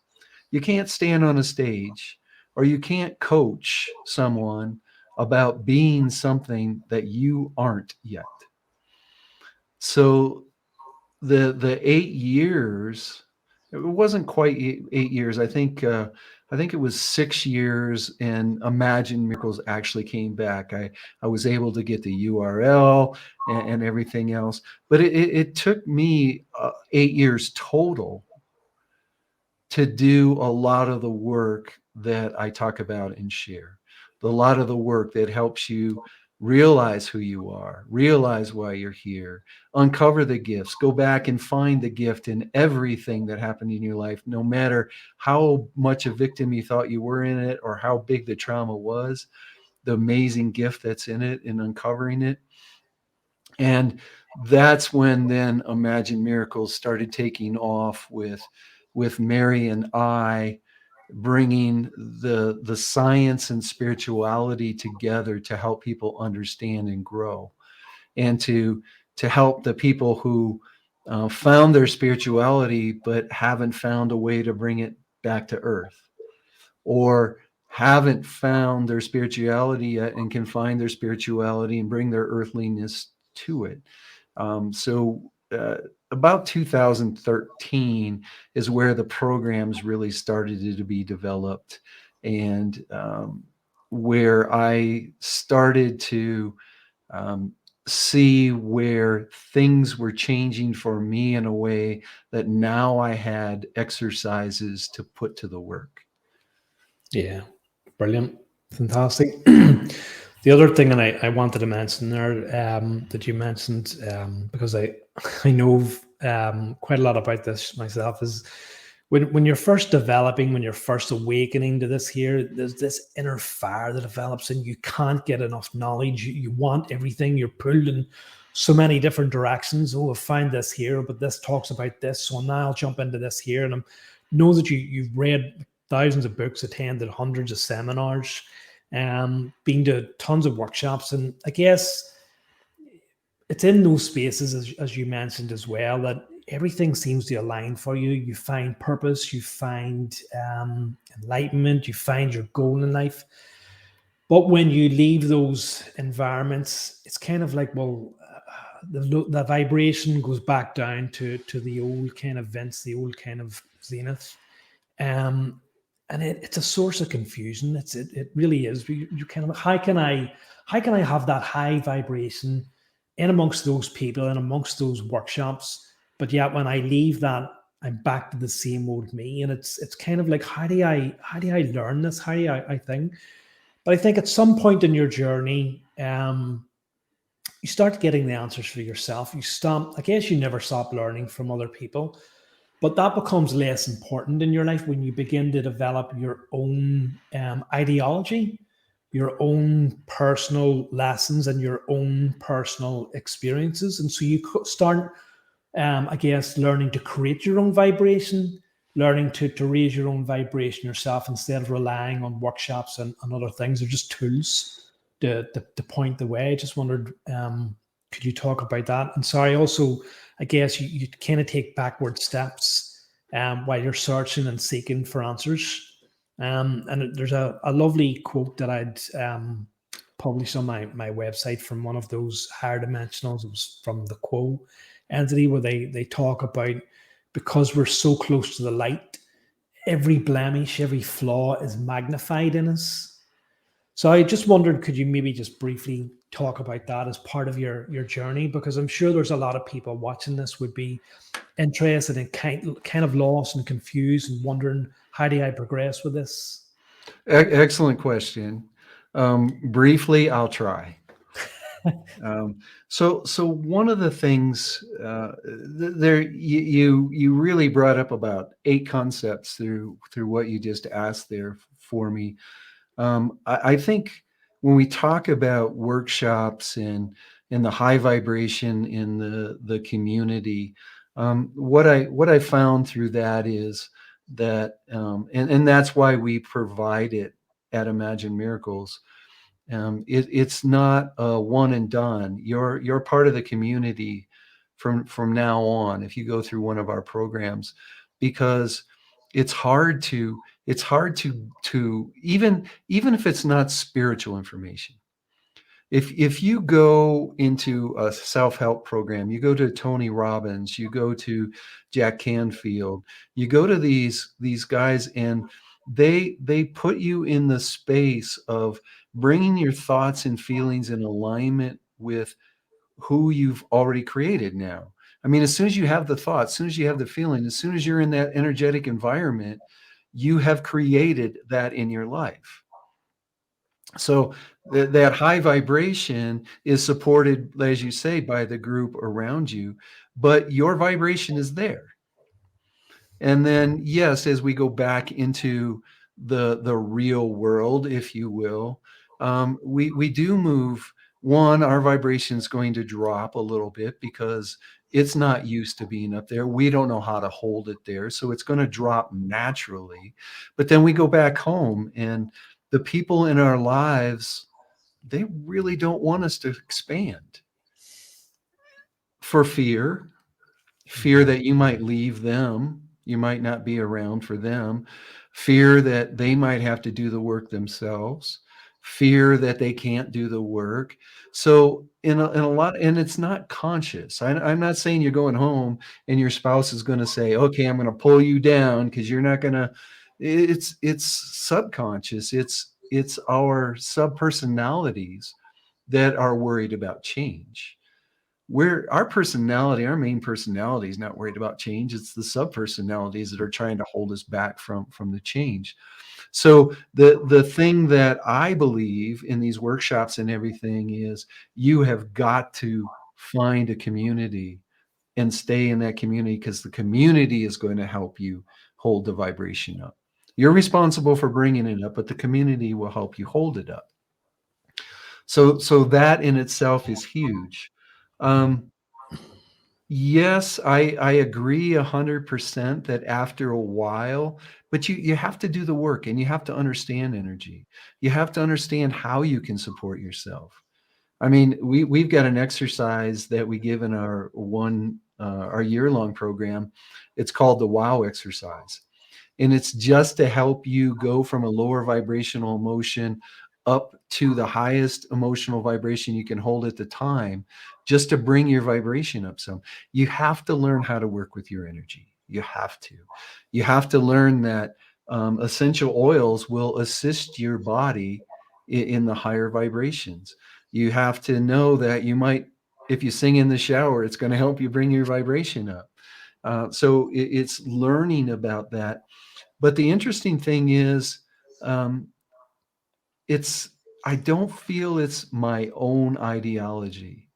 you can't stand on a stage, or you can't coach someone about being something that you aren't yet. So the 8 years, it wasn't quite 8 years. I think it was 6 years, and Imagine Miracles actually came back. I was able to get the URL and everything else, but it took me 8 years total to do a lot of the work that I talk about and share. A lot of the work that helps you realize who you are, realize why you're here, uncover the gifts, go back and find the gift in everything that happened in your life, no matter how much a victim you thought you were in it, or how big the trauma was, the amazing gift that's in it, and uncovering it. And that's when then Imagine Miracles started taking off with Mary and I bringing the science and spirituality together to help people understand and grow, and to help the people who found their spirituality but haven't found a way to bring it back to earth, or haven't found their spirituality yet and can find their spirituality and bring their earthliness to it. So about 2013 is where the programs really started to be developed, and where I started to see where things were changing for me in a way that now I had exercises to put to the work. Yeah, brilliant, fantastic. The other thing, and I wanted to mention there, that you mentioned, because I know quite a lot about this myself, is when you're first developing, when you're first awakening to this here, there's this inner fire that develops, and you can't get enough knowledge. You want everything. You're pulled in so many different directions. Oh, I find this here, but this talks about this, so now I'll jump into this here. And I know that you've read thousands of books, attended hundreds of seminars, been to tons of workshops, and I guess it's in those spaces, as you mentioned as well, that everything seems to align for you. You find purpose, you find enlightenment, you find your goal in life. But when you leave those environments, it's kind of like, well, the vibration goes back down to the old kind of Vince, the old kind of Zenith. And it's a source of confusion. It really is. You kind of, how can I have that high vibration in amongst those people and amongst those workshops, but yet when I leave that, I'm back to the same old me. And it's kind of like, how do I learn this? How do I think? But I think at some point in your journey, you start getting the answers for yourself. You stop. I guess you never stop learning from other people, But that becomes less important in your life when you begin to develop your own ideology, your own personal lessons, and your own personal experiences. And so you start, I guess, learning to create your own vibration, learning to raise your own vibration yourself instead of relying on workshops and other things. They're just tools to point the way. I just wondered, could you talk about that? And sorry, also, I guess you kind of take backward steps while you're searching and seeking for answers. And there's a lovely quote that I'd published on my website from one of those higher dimensionals. It was from the Quo entity, where they talk about, because we're so close to the light, every blemish, every flaw is magnified in us. So I just wondered, could you maybe just briefly talk about that as part of your journey? Because I'm sure there's a lot of people watching this would be interested and kind of lost and confused and wondering, how do I progress with this? Excellent question. Briefly, I'll try. So one of the things there you really brought up about 8 concepts through what you just asked there for me. I think when we talk about workshops and the high vibration in the community, what I found through that is that, and that's why we provide it at Imagine Miracles. It's not a one and done. You're part of the community from now on if you go through one of our programs, because it's hard to even if it's not spiritual information. If you go into a self-help program, you go to Tony Robbins, you go to Jack Canfield, you go to these guys, and they put you in the space of bringing your thoughts and feelings in alignment with who you've already created now. I mean, as soon as you have the thought, as soon as you have the feeling, as soon as you're in that energetic environment, you have created that in your life. So that high vibration is supported, as you say, by the group around you, but your vibration is there. And then, yes, as we go back into the real world, if you will, we do move. One, our vibration is going to drop a little bit because it's not used to being up there. We don't know how to hold it there, so it's going to drop naturally. But then we go back home, and the people in our lives, they really don't want us to expand for fear Mhm. that you might leave them, you might not be around for them, fear that they might have to do the work themselves, fear that they can't do the work. So in a lot, and it's not conscious. I'm not saying you're going home and your spouse is going to say, "Okay, I'm going to pull you down because you're not going to." It's subconscious. It's our subpersonalities that are worried about change. Where our personality, our main personality, is not worried about change. It's the subpersonalities that are trying to hold us back from the change. So the thing that I believe in these workshops and everything is, you have got to find a community and stay in that community, because the community is going to help you hold the vibration up. You're responsible for bringing it up, but the community will help you hold it up. So that in itself is huge. Um, Yes, I agree 100% that after a while, but you have to do the work, and you have to understand energy. You have to understand how you can support yourself. I mean, we've got an exercise that we give in our year-long program. It's called the WOW exercise. And it's just to help you go from a lower vibrational emotion up to the highest emotional vibration you can hold at the time, just to bring your vibration up some. You have to learn how to work with your energy. You have to learn that essential oils will assist your body in the higher vibrations. You have to know that you might, if you sing in the shower, it's going to help you bring your vibration up. So it's learning about that. But the interesting thing is, um, it's I don't feel it's my own ideology.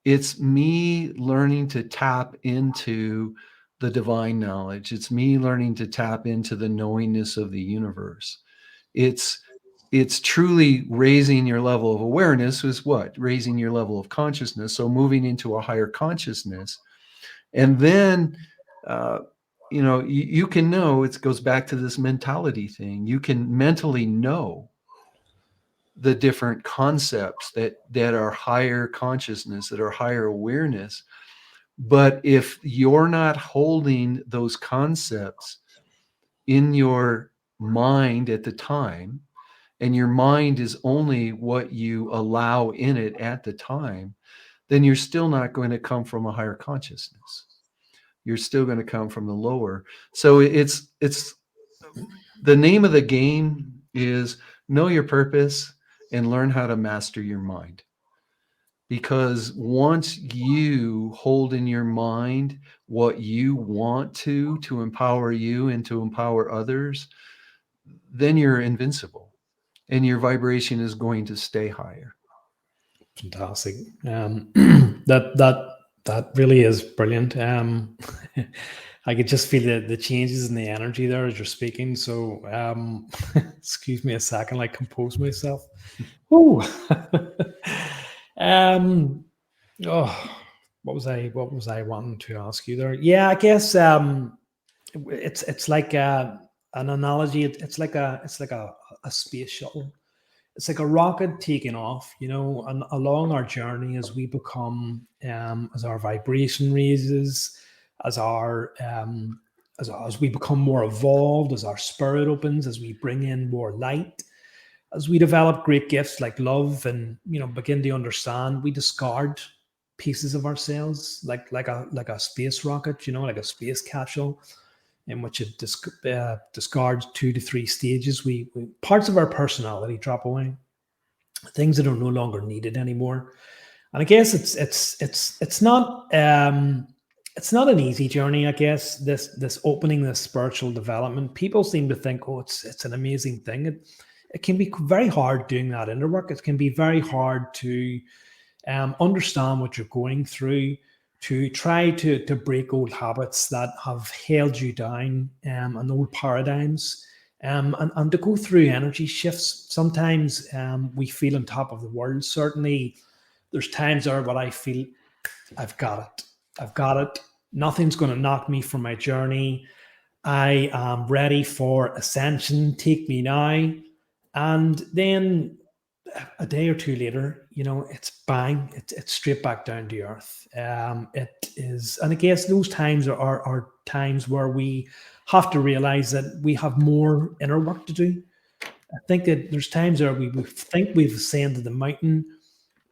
It's me learning to tap into the divine knowledge. It's me learning to tap into the knowingness of the universe. It's it's truly raising your level of awareness. Is what? Raising your level of consciousness. So moving into a higher consciousness. And then uh, you can know. It goes back to this mentality thing. You can mentally know the different concepts that are higher consciousness, that are higher awareness. But if you're not holding those concepts in your mind at the time, and your mind is only what you allow in it at the time, then you're still not going to come from a higher consciousness. You're still going to come from the lower. So it's the name of the game is know your purpose and learn how to master your mind. Because once you hold in your mind what you want to empower you and to empower others, then you're invincible and your vibration is going to stay higher. Fantastic. That that really is brilliant. I could just feel the changes in the energy there as you're speaking. So, excuse me a second, like compose myself. Ooh. um. Oh, what was I wanting to ask you there? Yeah, I guess it's like an analogy. It's like a space shuttle. It's like a rocket taking off, and along our journey as we become, as our vibration raises, as our as we become more evolved, as our spirit opens, as we bring in more light, as we develop great gifts like love, and begin to understand, we discard pieces of ourselves, like a space rocket, like a space capsule, in which it discards 2 to 3 stages. We parts of our personality drop away, things that are no longer needed anymore. And I guess it's not an easy journey. I guess this opening, this spiritual development, people seem to think, oh, it's an amazing thing. It can be very hard doing that inner work. It can be very hard to understand what you're going through, to try to break old habits that have held you down, and old paradigms, and to go through energy shifts. Sometimes we feel on top of the world. Certainly, there's times there what I feel, I've got it. I've got it. Nothing's going to knock me from my journey. I am ready for ascension. Take me now. And then a day or two later, it's bang, it's straight back down to earth. It is, and I guess those times are times where we have to realize that we have more inner work to do. I think that there's times where we think we've ascended the mountain,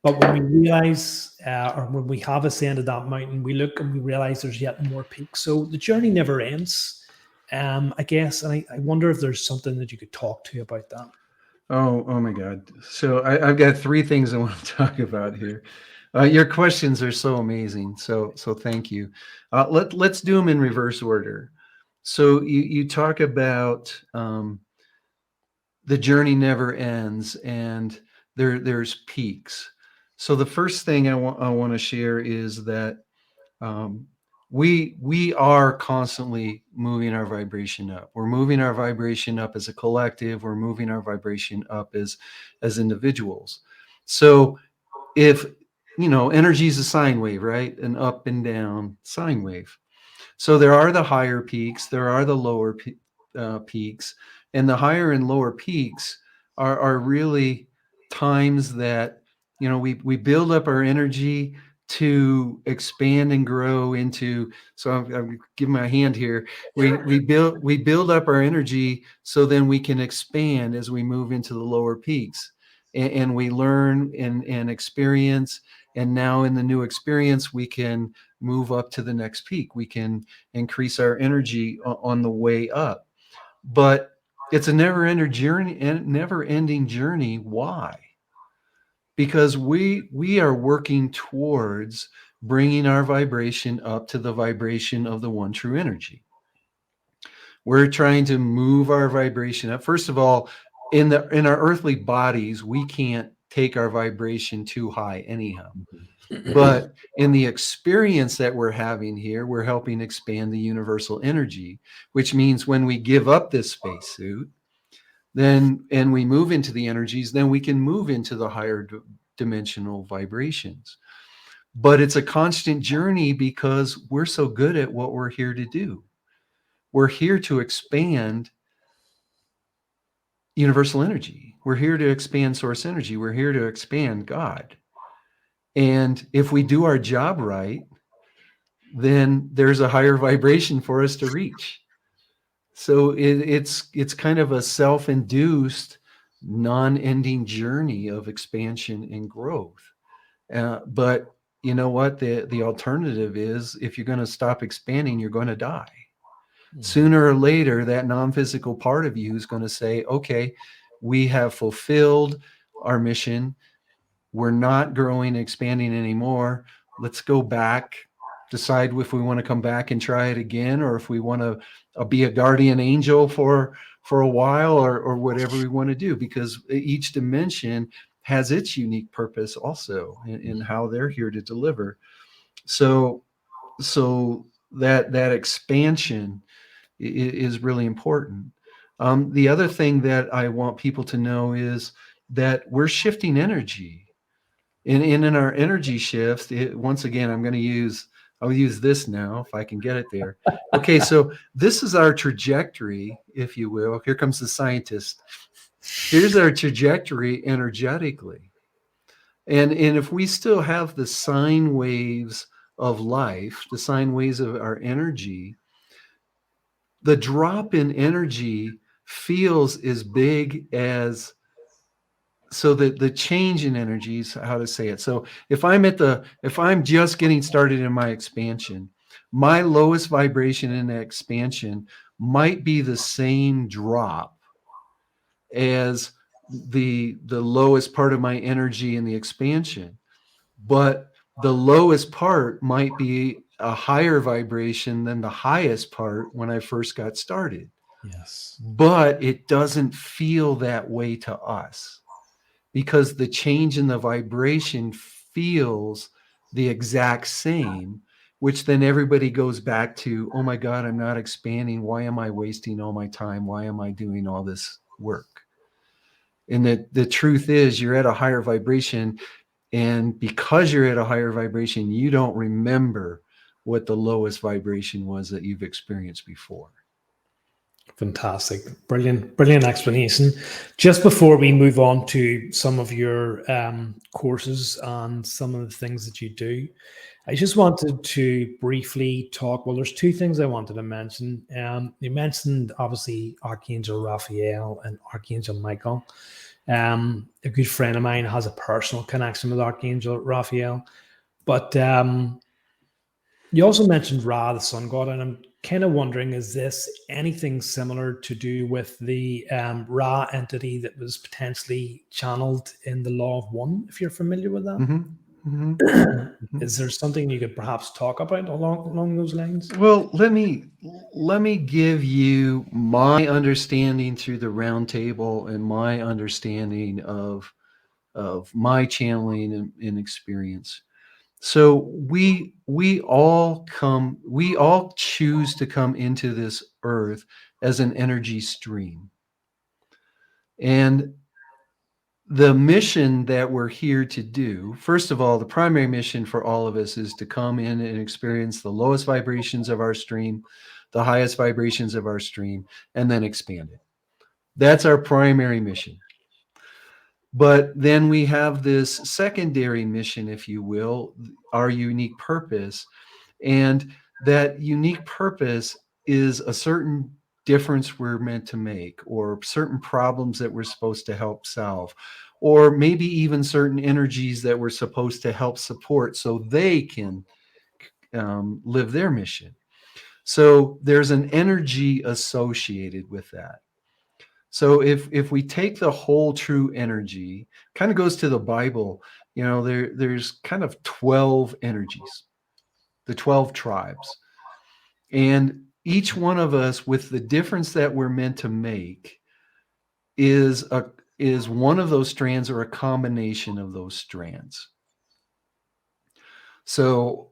but when we realize, or when we have ascended that mountain, we look and we realize there's yet more peaks. So the journey never ends, I guess. And I wonder if there's something that you could talk to about that. Oh my God. So I've got three things I want to talk about here. Your questions are so amazing. So thank you. Let's do them in reverse order. So you talk about the journey never ends, and there's peaks. So the first thing I want to share is that um, we are constantly moving our vibration up. We're moving our vibration up as a collective. We're moving our vibration up as individuals. So if energy is a sine wave, right? An up and down sine wave. So there are the higher peaks, there are the lower peaks, and the higher and lower peaks are really times that we build up our energy to expand and grow into. So I'm giving my hand here. We build up our energy so then we can expand as we move into the lower peaks, and we learn and experience. And now in the new experience, we can move up to the next peak. We can increase our energy on the way up. But it's a never-ending journey. Why? Because we are working towards bringing our vibration up to the vibration of the one true energy. We're trying to move our vibration up. First of all, in our earthly bodies, we can't take our vibration too high anyhow. But in the experience that we're having here, we're helping expand the universal energy, which means when we give up this spacesuit, then and we move into the energies, then we can move into the higher dimensional vibrations. But it's a constant journey because we're so good at what we're here to do. We're here to expand universal energy. We're here to expand source energy. We're here to expand God. And if we do our job right, then there's a higher vibration for us to reach. So it's kind of a self-induced, non-ending journey of expansion and growth. But you know what? The alternative is, if you're going to stop expanding, you're going to die. Sooner or later, that non-physical part of you is going to say, okay, we have fulfilled our mission. We're not growing, expanding anymore. Let's go back, decide if we want to come back and try it again, or if we want to be a guardian angel for a while, or whatever we want to do, because each dimension has its unique purpose also in how they're here to deliver. So that expansion is really important. The other thing that I want people to know is that we're shifting energy. In our energy shifts, once again, I'll use this now if I can get it there. Okay, so this is our trajectory, if you will. Here comes the scientist. Here's our trajectory energetically. And if we still have the sine waves of life, the sine waves of our energy, the drop in energy feels as big as, so the change in energies, how to say it. So if I'm just getting started in my expansion, my lowest vibration in that expansion might be the same drop as the lowest part of my energy in the expansion. But the lowest part might be a higher vibration than the highest part when I first got started. Yes. But it doesn't feel that way to us, because the change in the vibration feels the exact same, which then everybody goes back to, oh my God, I'm not expanding. Why am I wasting all my time? Why am I doing all this work? And the truth is, you're at a higher vibration. And because you're at a higher vibration, you don't remember what the lowest vibration was that you've experienced before. Fantastic. Brilliant explanation. Just before we move on to some of your courses and some of the things that you do, I just wanted to briefly talk. Well, there's two things I wanted to mention. You mentioned, obviously, Archangel Raphael and Archangel Michael. A good friend of mine has a personal connection with Archangel Raphael. But you also mentioned Ra, the sun god, and I'm kind of wondering, is this anything similar to do with the Ra entity that was potentially channeled in the Law of One, if you're familiar with that? Mm-hmm. Mm-hmm. Is there something you could perhaps talk about along those lines? Well, let me give you my understanding through the round table and my understanding of my channeling and experience. So we all choose to come into this earth as an energy stream. And the mission that we're here to do, first of all, the primary mission for all of us is to come in and experience the lowest vibrations of our stream, the highest vibrations of our stream, and then expand it. That's our primary mission. But then we have this secondary mission, if you will, our unique purpose. And that unique purpose is a certain difference we're meant to make, or certain problems that we're supposed to help solve, or maybe even certain energies that we're supposed to help support so they can live their mission. So there's an energy associated with that. So if we take the whole true energy, kind of goes to the Bible, there's kind of 12 energies, the 12 tribes. And each one of us, with the difference that we're meant to make, is is one of those strands or a combination of those strands. So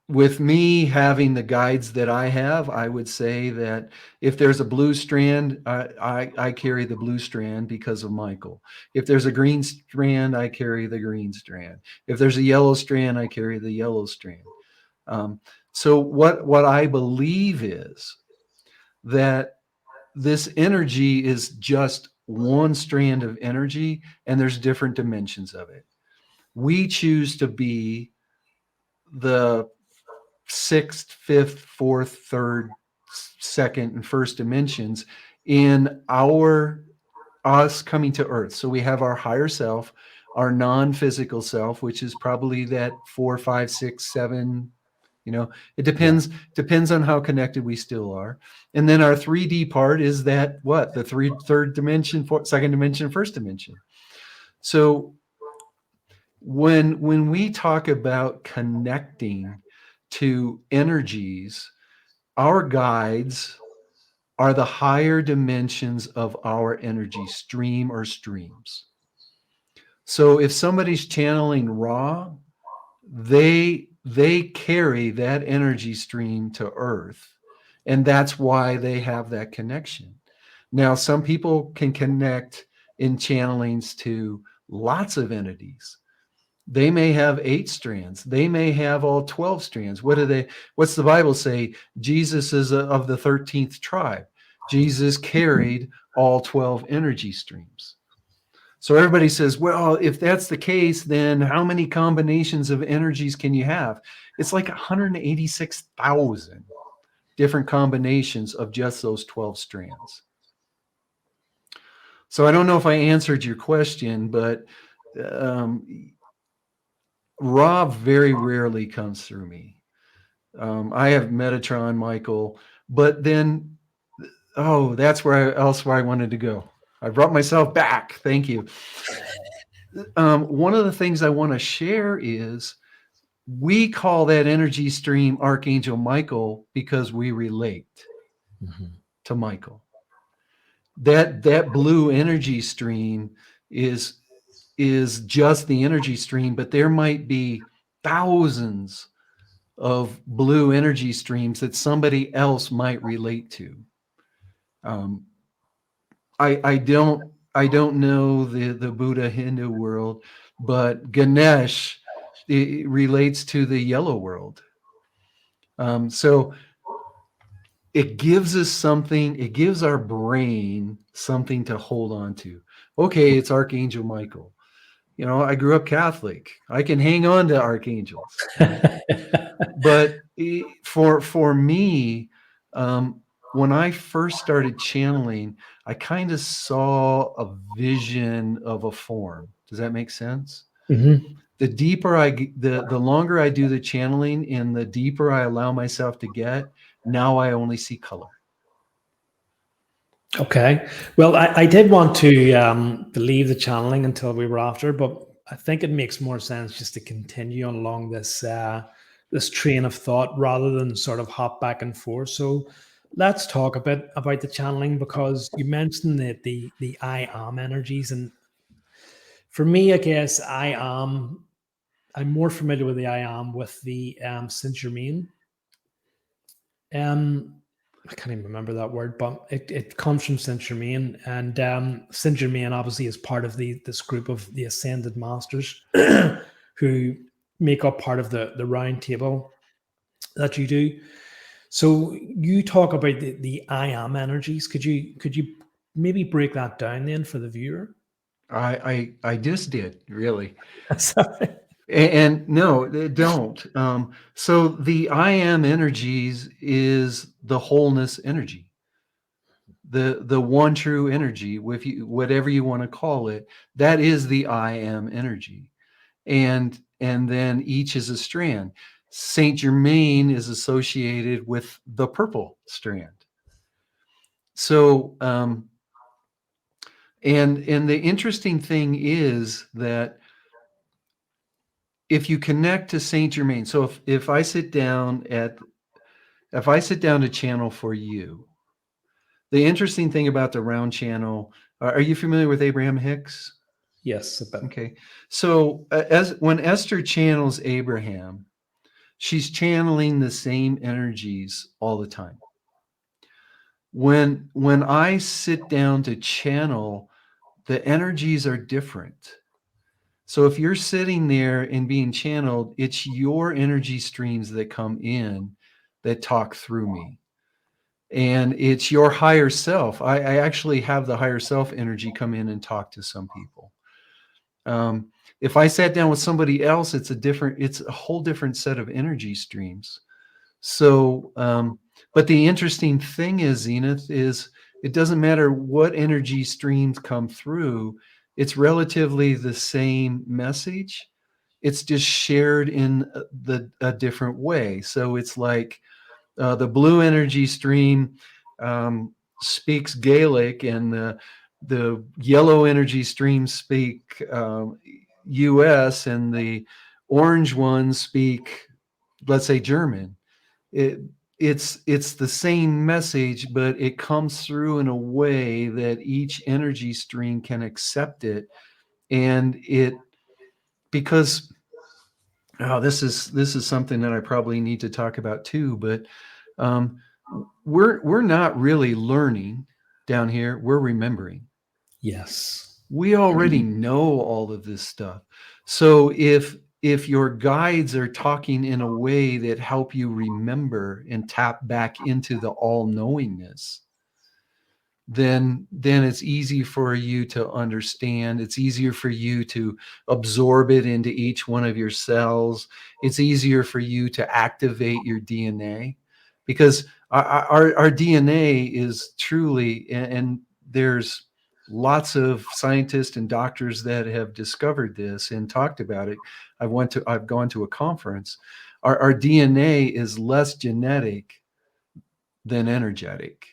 with me having the guides that I have, I would say that if there's a blue strand, I carry the blue strand because of Michael. If there's a green strand, I carry the green strand. If there's a yellow strand, I carry the yellow strand. So what I believe is that this energy is just one strand of energy, and there's different dimensions of it. We choose to be the sixth, fifth, fourth, third, second, and first dimensions in us coming to Earth. So we have our higher self, our non-physical self, which is probably that 4, 5, 6, 7. It depends on how connected we still are. And then our 3D part is that the third dimension, second dimension, first dimension. So when we talk about connecting to energies, our guides are the higher dimensions of our energy stream or streams. So if somebody's channeling raw, they carry that energy stream to Earth, and that's why they have that connection. Now, some people can connect in channelings to lots of entities. They may have 8 strands. They may have all 12 strands. What's the Bible say? Jesus is of the 13th tribe. Jesus carried all 12 energy streams. So everybody says, well, if that's the case, then how many combinations of energies can you have? It's like 186,000 different combinations of just those 12 strands. So I don't know if I answered your question, but raw very rarely comes through me. I have Metatron, Michael, but then, that's where I wanted to go. I brought myself back. Thank you. One of the things I want to share is we call that energy stream Archangel Michael because we relate to Michael. That blue energy stream is just the energy stream, but there might be thousands of blue energy streams that somebody else might relate to. I don't know the Buddha Hindu world, but Ganesh relates to the yellow world. So it gives us something. It gives our brain something to hold on to. Okay, it's Archangel Michael. I grew up Catholic. I can hang on to archangels. But for me, when I first started channeling, I kind of saw a vision of a form. Does that make sense? Mm-hmm. The deeper the longer I do the channeling and the deeper I allow myself to get, now I only see color. Okay. Well, I did want to leave the channeling until we were after, but I think it makes more sense just to continue on along this this train of thought rather than sort of hop back and forth. So let's talk a bit about the channeling, because you mentioned that the I am energies, and for me, I guess I'm more familiar with the I am with the Saint Germain. I can't even remember that word, but it comes from Saint Germain, and Saint Germain obviously is part of this group of the Ascended Masters who make up part of the round table that you do. So you talk about the I am energies. Could you maybe break that down then for the viewer? I just did, really. Sorry. And no, they don't. So the I am energies is the wholeness energy, the one true energy, with you, whatever you want to call it. That is the I am energy, and then each is a strand. Saint Germain is associated with the purple strand. So, and the interesting thing is that if you connect to Saint Germain, so if I sit down to channel for you, the interesting thing about the round channel Are you familiar with Abraham Hicks? Yes, a bit. Okay. So as when Esther channels Abraham, she's channeling the same energies all the time. When I sit down to channel, the energies are different. So if you're sitting there and being channeled, it's your energy streams that come in that talk through me. And it's your higher self. I actually have the higher self energy come in and talk to some people. Um, if I sat down with somebody else, it's a whole different set of energy streams. So, but the interesting thing is, Zenith, is it doesn't matter what energy streams come through, it's relatively the same message. It's just shared in a different way. So it's like the blue energy stream speaks Gaelic, and the yellow energy streams speak US, and the orange ones speak, let's say, German. it it's the same message, but it comes through in a way that each energy stream can accept it. And it because this is something that I probably need to talk about too, but um, we're not really learning down here, we're remembering. Yes. We already know all of this stuff. So if your guides are talking in a way that help you remember and tap back into the all-knowingness, then it's easy for you to understand. It's easier for you to absorb it into each one of your cells. It's easier for you to activate your DNA, because our DNA is truly, and there's lots of scientists and doctors that have discovered this and talked about it. I've gone to a conference. Our DNA is less genetic than energetic.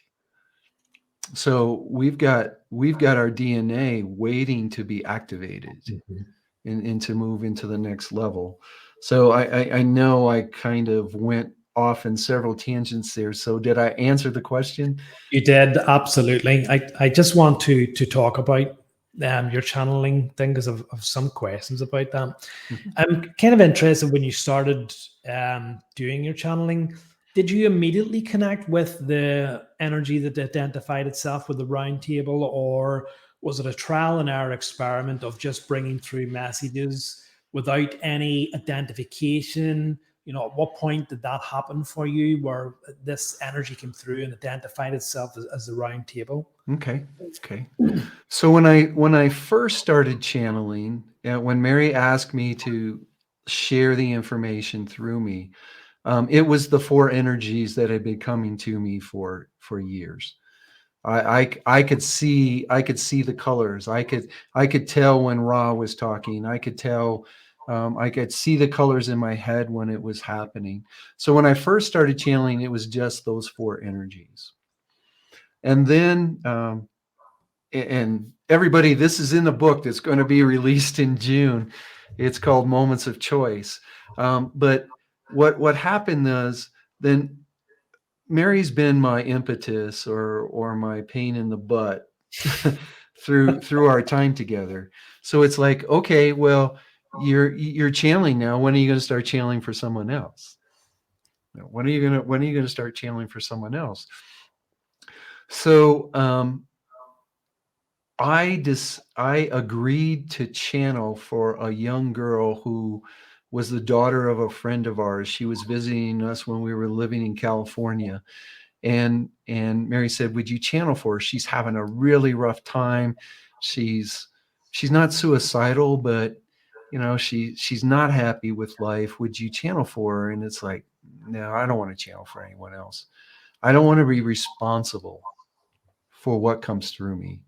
So we've got our DNA waiting to be activated Mhm. and to move into the next level. So I know I kind of went off in several tangents there. So did I answer the question? You did, absolutely. I just want to talk about your channeling thing because of some questions about that. Mhm. I'm kind of interested when you started doing your channeling. Did you immediately connect with the energy that identified itself with the round table, or was it a trial and error experiment of just bringing through messages without any identification? At what point did that happen for you, where this energy came through and identified itself as the round table? Okay. Okay. So when I first started channeling, when Mary asked me to share the information through me, it was the four energies that had been coming to me for years. I could see the colors. I could tell when Ra was talking. I could tell. I could see the colors in my head when it was happening. So when I first started channeling, it was just those four energies. And then and everybody, this is in the book that's going to be released in June. It's called Moments of Choice. But what happened was, then Mary's been my impetus, or my pain in the butt through our time together. So it's like, okay, well, you're channeling now. When are you going to start channeling for someone else? When are you gonna start channeling for someone else? So I agreed to channel for a young girl who was the daughter of a friend of ours. She was visiting us when we were living in California. And Mary said, "Would you channel for her? She's having a really rough time. She's she's not suicidal, but she's not happy with life. Would you channel for her?" And it's like, no, I don't want to channel for anyone else. I don't want to be responsible for what comes through me.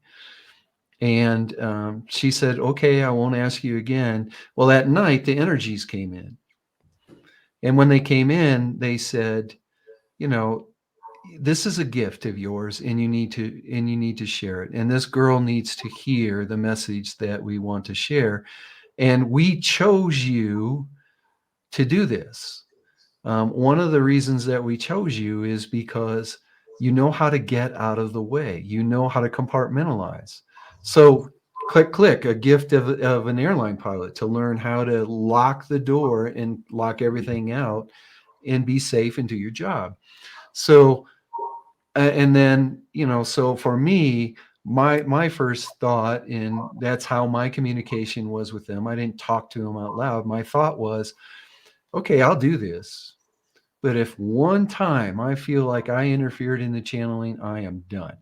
And she said, "Okay, I won't ask you again." Well, that night the energies came in, and when they came in, they said, you know this is a gift of yours, and you need to share it, and this girl needs to hear the message that we want to share, and we chose you to do this. One of the reasons that we chose you is because you know how to get out of the way, you know how to compartmentalize. So click, click, a gift of an airline pilot to learn how to lock the door and lock everything out and be safe and do your job. So, and then, so for me, my first thought, and that's how my communication was with them. I didn't talk to them out loud. My thought was, okay, I'll do this. But if one time I feel like I interfered in the channeling, I am done.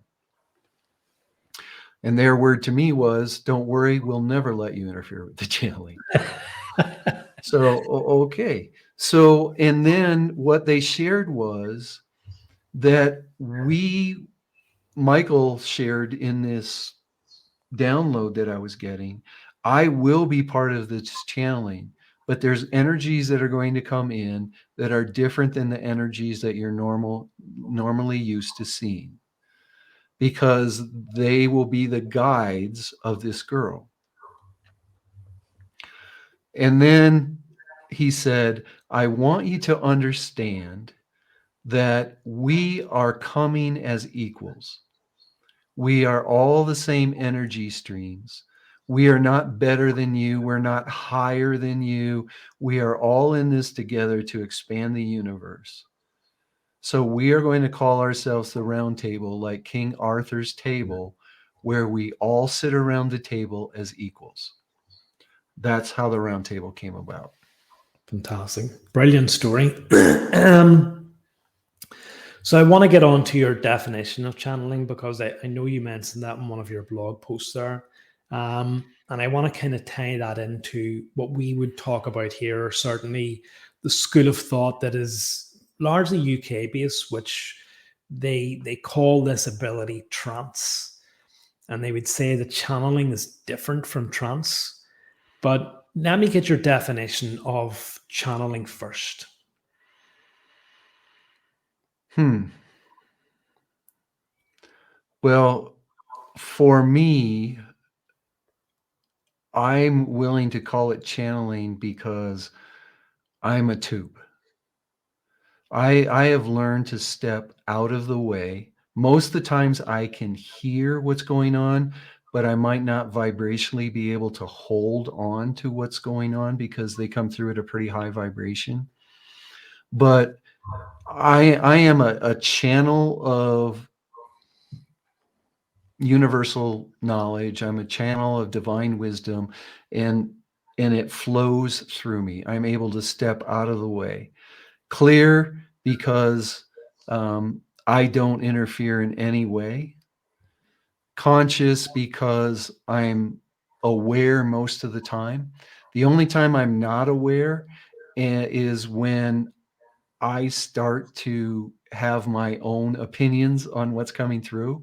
And their word to me was, don't worry, we'll never let you interfere with the channeling. So, okay. So, and then what they shared was that Michael shared in this download that I was getting, I will be part of this channeling, but there's energies that are going to come in that are different than the energies that you're normally used to seeing, because they will be the guides of this girl. And then he said, I want you to understand that we are coming as equals. We are all the same energy streams. We are not better than you. We're not higher than you. We are all in this together to expand the universe. So we are going to call ourselves the round table, like King Arthur's table, where we all sit around the table as equals. That's how the round table came about. Fantastic. Brilliant story. So I want to get on to your definition of channeling, because I know you mentioned that in one of your blog posts there. And I want to kind of tie that into what we would talk about here, certainly the school of thought that is largely UK based, which they call this ability trance. And they would say that channeling is different from trance. But let me get your definition of channeling first. Well, for me, I'm willing to call it channeling because I'm a tube. I have learned to step out of the way. Most of the times I can hear what's going on, but I might not vibrationally be able to hold on to what's going on because they come through at a pretty high vibration. But I am a channel of universal knowledge. I'm a channel of divine wisdom, and it flows through me. I'm able to step out of the way. Clear, because I don't interfere in any way. Conscious, because I'm aware most of the time. The only time I'm not aware is when I start to have my own opinions on what's coming through.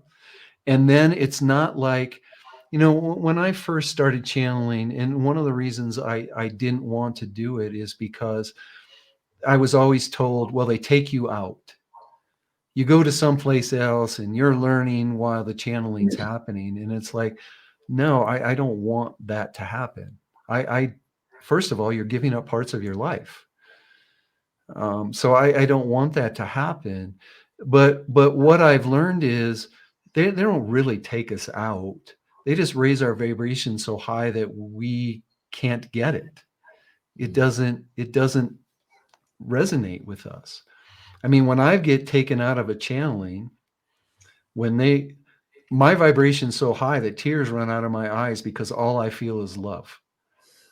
And then it's not like, when I first started channeling, and one of the reasons I didn't want to do it is because I was always told, well, they take you out. You go to someplace else and you're learning while the channeling's happening. And it's like, no, I don't want that to happen. I first of all, you're giving up parts of your life. So I don't want that to happen. But what I've learned is they don't really take us out. They just raise our vibration so high that we can't get it. It doesn't resonate with us. I mean, when I get taken out of a channeling, my vibration's so high that tears run out of my eyes because all I feel is love.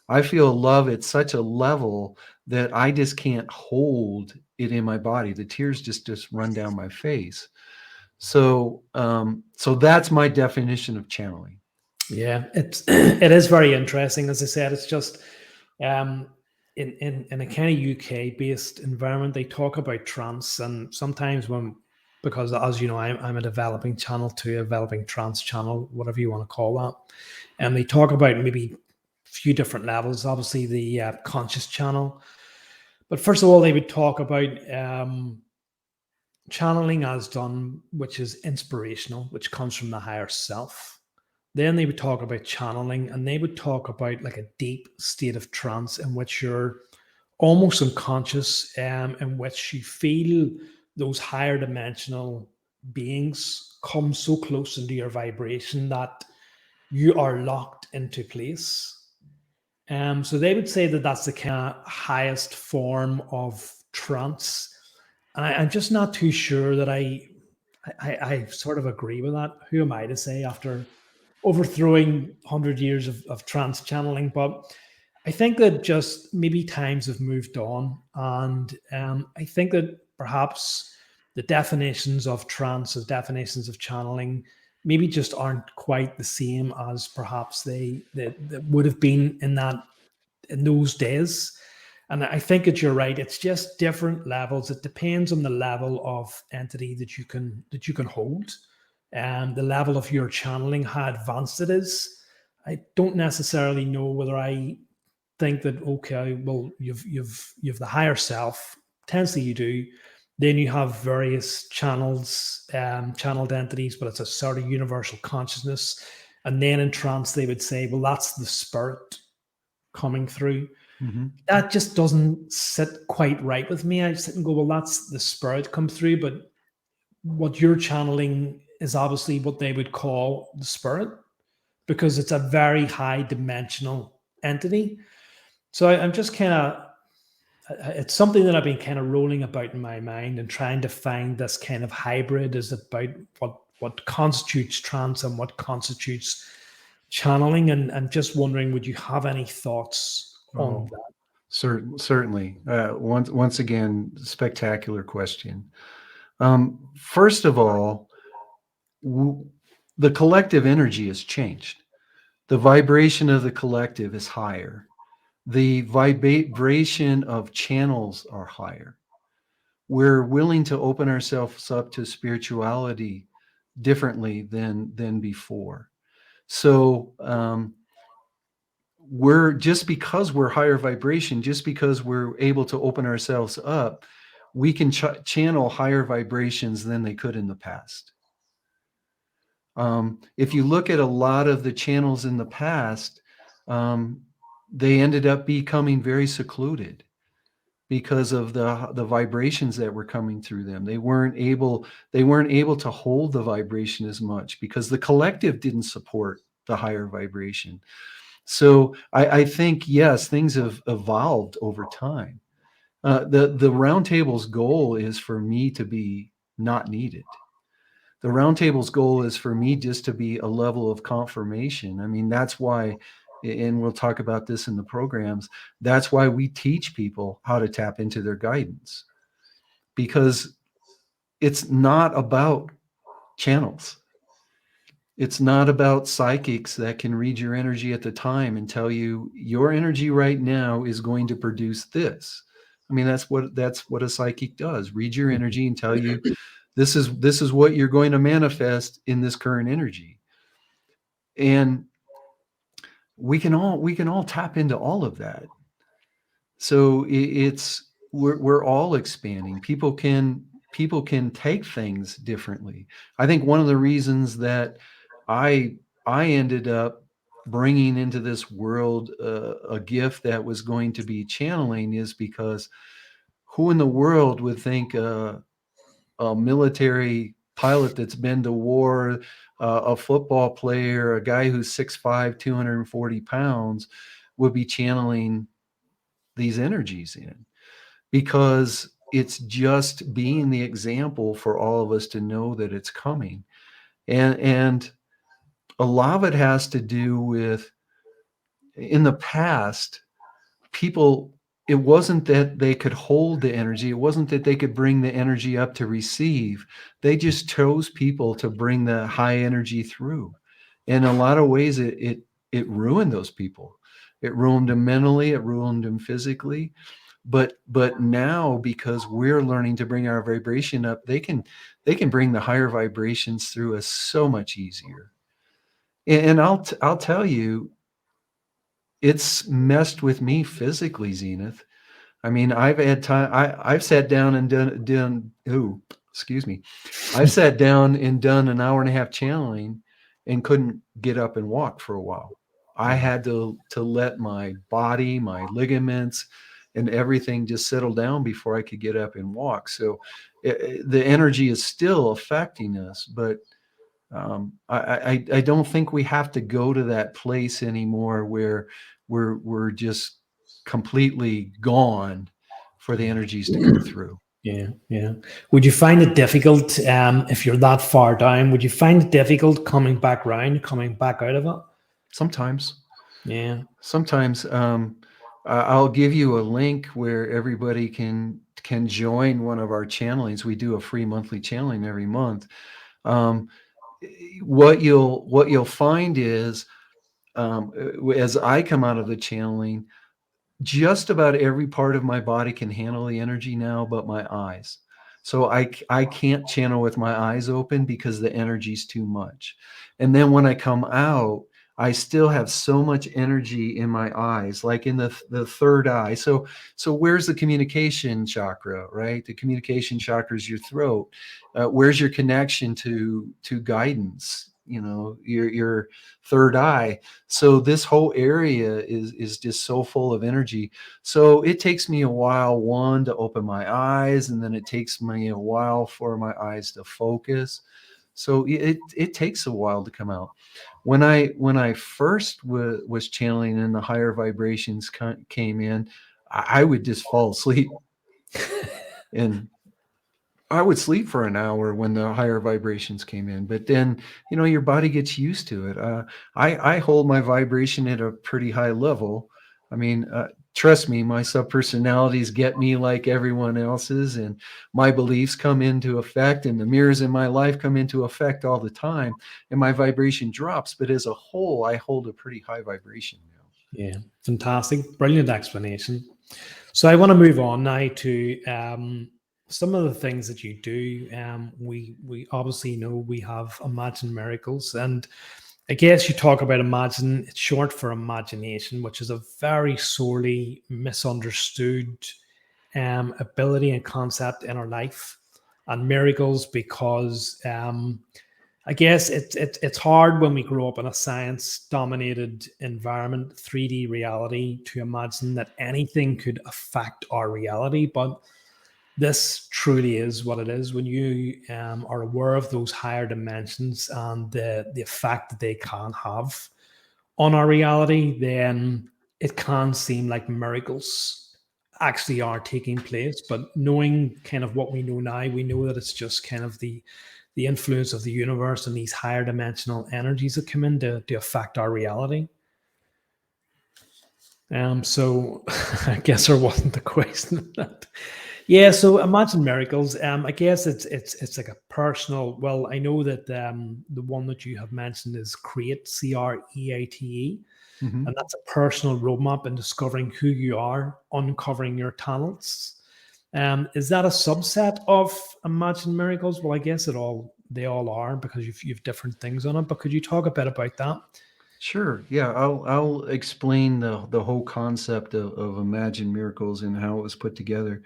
I feel love at such a level that I just can't hold it in my body. The tears just run down my face. So that's my definition of channeling. Yeah, it is very interesting. As I said, it's just in a kind of UK based environment, they talk about trance, and sometimes because as you know, I'm a developing channel to a developing trance channel, whatever you want to call that, and they talk about maybe a few different levels. Obviously, the conscious channel, but first of all, they would talk about channeling as done, which is inspirational, which comes from the higher self. Then they would talk about channeling, and they would talk about like a deep state of trance in which you're almost unconscious, in which you feel those higher dimensional beings come so close into your vibration that you are locked into place. So they would say that that's the kind of highest form of trance. And I'm just not too sure that I sort of agree with that. Who am I to say after overthrowing 100 years of trance channeling? But I think that just maybe times have moved on. And I think that perhaps the definitions of trance, the definitions of channeling, maybe just aren't quite the same as perhaps they would have been in those days. And I think that you're right. It's just different levels. It depends on the level of entity that you can hold, and the level of your channeling, how advanced it is. I don't necessarily know whether I think that, okay, well, you've the higher self. Potentially you do. Then you have various channels, channeled entities, but it's a sort of universal consciousness. And then in trance, they would say, well, that's the spirit coming through. Mm-hmm. That just doesn't sit quite right with me. I sit and go, well, that's the spirit come through, but what you're channeling is obviously what they would call the spirit, because it's a very high dimensional entity. So I'm just kind of, it's something that I've been kind of rolling about in my mind and trying to find this kind of hybrid is about what constitutes trance and what constitutes channeling. And just wondering, would you have any thoughts on Oh, that? certainly. Once again, spectacular question. First of all, the collective energy has changed. The vibration of the collective is higher. The vibration of channels are higher. We're willing to open ourselves up to spirituality differently than before. So we're just because we're higher vibration, just because we're able to open ourselves up, we can channel higher vibrations than they could in the past. If you look at a lot of the channels in the past, they ended up becoming very secluded because of the vibrations that were coming through them. They weren't able to hold the vibration as much because the collective didn't support the higher vibration. So I think, yes, things have evolved over time. The roundtable's goal is for me to be not needed. The roundtable's goal is for me just to be a level of confirmation. I mean, that's why, and we'll talk about this in the programs, that's why we teach people how to tap into their guidance, because it's not about channels. It's not about psychics that can read your energy at the time and tell you your energy right now is going to produce this. I mean, that's what a psychic does. Read your energy and tell you this is what you're going to manifest in this current energy. And we can all tap into all of that. So we're all expanding. People can take things differently. I think one of the reasons that I ended up bringing into this world a gift that was going to be channeling is because who in the world would think a military pilot that's been to war, a football player, a guy who's 6'5", 240 pounds would be channeling these energies in, because it's just being the example for all of us to know that it's coming. And a lot of it has to do with, in the past, people, it wasn't that they could hold the energy, it wasn't that they could bring the energy up to receive. They just chose people to bring the high energy through. In a lot of ways, it ruined those people. It ruined them mentally, it ruined them physically. But now, because we're learning to bring our vibration up, they can bring the higher vibrations through us so much easier. And I'll tell you, it's messed with me physically, Zenith. I mean, I've had time. I've sat down and done. Oh, excuse me. I've sat down and done an hour and a half channeling, and couldn't get up and walk for a while. I had to let my body, my ligaments, and everything just settle down before I could get up and walk. So the energy is still affecting us, but I don't think we have to go to that place anymore where we're just completely gone for the energies to come through. Yeah, yeah. Would you find it difficult if you're that far down? Would you find it difficult coming back round, coming back out of it? Sometimes, Yeah. sometimes I'll give you a link where everybody can join one of our channelings. We do a free monthly channeling every month. Um, what you'll find is as I come out of the channeling, just about every part of my body can handle the energy now, but my eyes. So I can't channel with my eyes open because the energy's too much. And then when I come out, I still have so much energy in my eyes, like in the third eye. So where's the communication chakra, right? The communication chakra is your throat. Where's your connection to guidance? You know, your third eye. So this whole area is just so full of energy. So it takes me a while, one, to open my eyes, and then it takes me a while for my eyes to focus. So it takes a while to come out. When I first was channeling and the higher vibrations came in, I would just fall asleep, and I would sleep for an hour when the higher vibrations came in, but then, your body gets used to it. I hold my vibration at a pretty high level. I mean, trust me, my subpersonalities get me like everyone else's, and my beliefs come into effect, and the mirrors in my life come into effect all the time, and my vibration drops. But as a whole, I hold a pretty high vibration now. Yeah. Fantastic. Brilliant explanation. So I want to move on now to some of the things that you do. We obviously know we have Imagine Miracles, and I guess you talk about imagine. It's short for imagination, which is a very sorely misunderstood ability and concept in our life, and miracles because I guess it's hard when we grow up in a science dominated environment, 3D reality, to imagine that anything could affect our reality. But this truly is what it is when you are aware of those higher dimensions and the effect that they can have on our reality. Then it can seem like miracles actually are taking place. But knowing kind of what we know now, we know that it's just kind of the influence of the universe and these higher dimensional energies that come in to affect our reality. So I guess there wasn't a question. Yeah, so Imagine Miracles. I guess it's like a personal. Well, I know that the one that you have mentioned is Create, CREATE, Mhm. and that's a personal roadmap in discovering who you are, uncovering your talents. Is that a subset of Imagine Miracles? Well, I guess they all are because you've different things on it. But could you talk a bit about that? Sure. Yeah, I'll explain the whole concept of Imagine Miracles and how it was put together.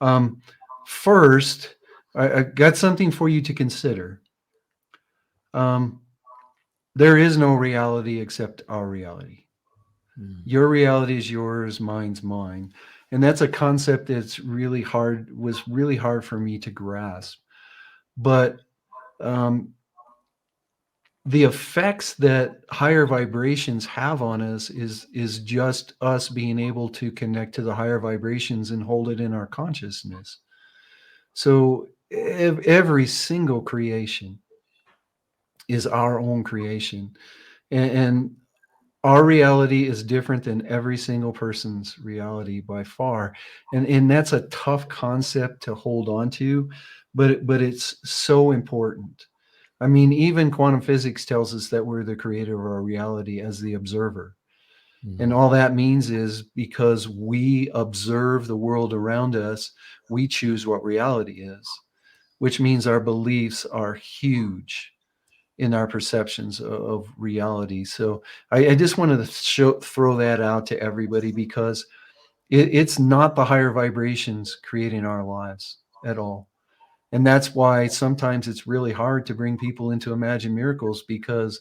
Um, First, I got something for you to consider. Um, there is no reality except our reality. Mm. Your reality is yours, mine's mine, and that's a concept that's really hard for me to grasp. But um, the effects that higher vibrations have on us is just us being able to connect to the higher vibrations and hold it in our consciousness. So every single creation is our own creation, and our reality is different than every single person's reality by far, and that's a tough concept to hold on to, but it's so important. I mean, even quantum physics tells us that we're the creator of our reality as the observer. And Mm. all that means is because we observe the world around us, we choose what reality is, which means our beliefs are huge in our perceptions of reality. So I just wanted to throw that out to everybody because it's not the higher vibrations creating our lives at all. And that's why sometimes it's really hard to bring people into Imagine Miracles, because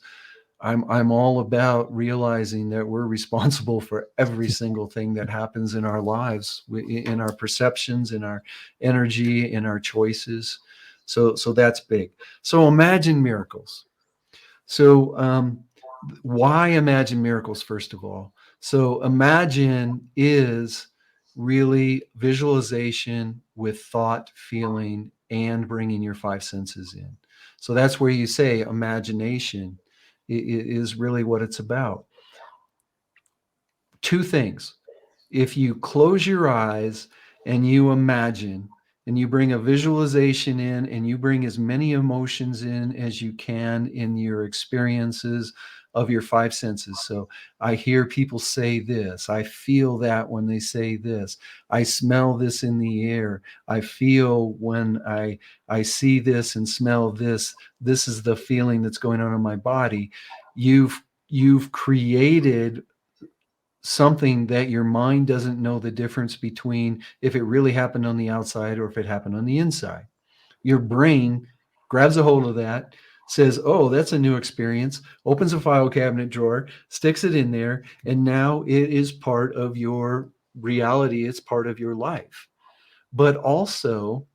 I'm all about realizing that we're responsible for every single thing that happens in our lives, in our perceptions, in our energy, in our choices. So that's big. So Imagine Miracles. So, why imagine miracles, first of all? So, imagine is really visualization with thought, feeling, and bringing your five senses in. So, that's where you say imagination is really what it's about. Two things. If you close your eyes and you imagine and you bring a visualization in and you bring as many emotions in as you can in your experiences of your five senses. So I hear people say this, I feel that when they say this, I smell this in the air, I feel when I see this and smell this, this is the feeling that's going on in my body. You've created something that your mind doesn't know the difference between if it really happened on the outside or if it happened on the inside. Your brain grabs a hold of that, says, oh, that's a new experience, opens a file cabinet drawer, sticks it in there, and now it is part of your reality. It's part of your life. But also,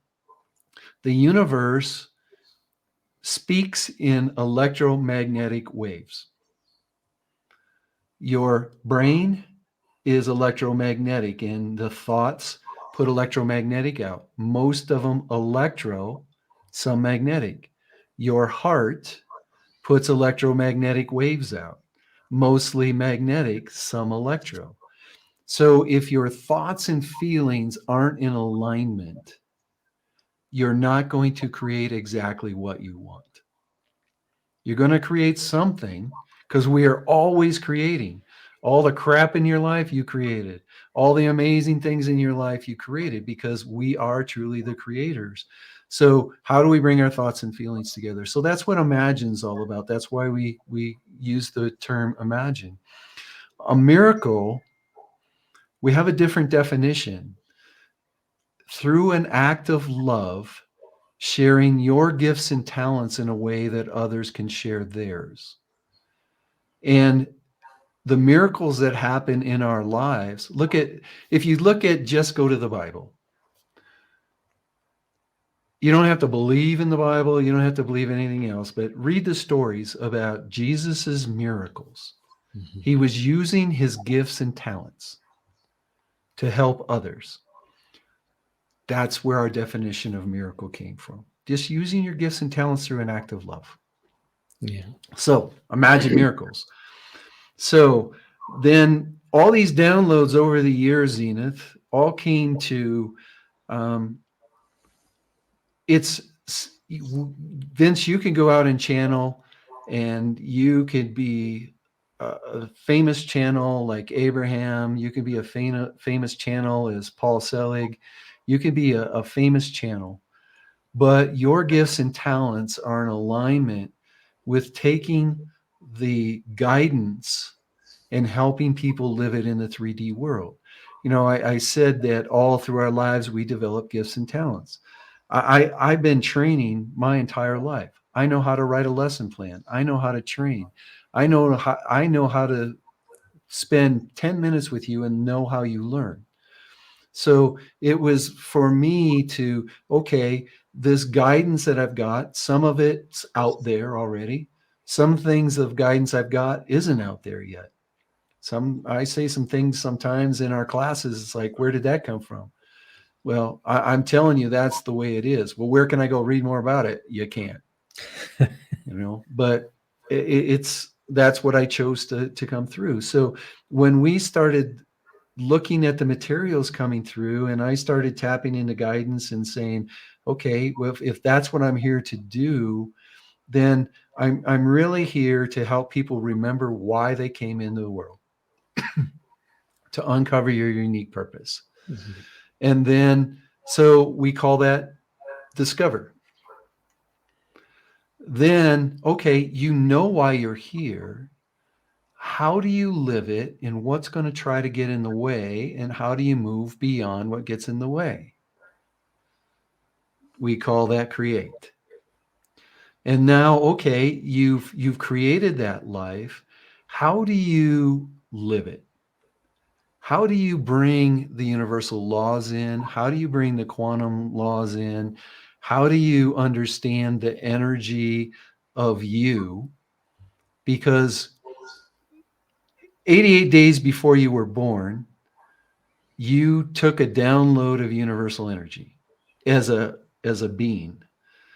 the universe speaks in electromagnetic waves. Your brain is electromagnetic, and the thoughts put electromagnetic out. Most of them electro, some magnetic. Your heart puts electromagnetic waves out, mostly magnetic, some electro. So if your thoughts and feelings aren't in alignment, you're not going to create exactly what you want. You're going to create something because we are always creating. All the crap in your life, you created. All the amazing things in your life, you created because we are truly the creators. So, how do we bring our thoughts and feelings together? So, that's what imagine's all about. That's why we use the term imagine. A miracle, we have a different definition. Through an act of love, sharing your gifts and talents in a way that others can share theirs. And the miracles that happen in our lives, if you look at just go to the Bible, you don't have to believe in the Bible, you don't have to believe anything else, but read the stories about Jesus's miracles. Mm-hmm. He was using his gifts and talents to help others. That's where our definition of miracle came from. Just using your gifts and talents through an act of love. Yeah. So imagine miracles. So then all these downloads over the years, Zenith, all came to it's Vince, you can go out and channel and you could be a famous channel like Abraham. You could be a famous channel as Paul Selig. You could be a famous channel, but your gifts and talents are in alignment with taking the guidance and helping people live it in the 3D world. You know, I said that all through our lives, we develop gifts and talents. I've been training my entire life. I know how to write a lesson plan. I know how to train. I know how to spend 10 minutes with you and know how you learn. So it was for me to, okay, this guidance that I've got, some of it's out there already. Some things of guidance I've got isn't out there yet. I say some things sometimes in our classes. It's like, where did that come from? Well, I'm telling you, that's the way it is. Well, where can I go read more about it? You can't, but that's what I chose to come through. So when we started looking at the materials coming through and I started tapping into guidance and saying, okay, well, if that's what I'm here to do, then I'm really here to help people remember why they came into the world, to uncover your unique purpose. Mm-hmm. And then, so we call that discover. Then, okay, you know why you're here. How do you live it and what's going to try to get in the way? And how do you move beyond what gets in the way? We call that create. And now, okay, you've created that life. How do you live it? How do you bring the universal laws in? How do you bring the quantum laws in? How do you understand the energy of you because 88 days before you were born, you took a download of universal energy as a being.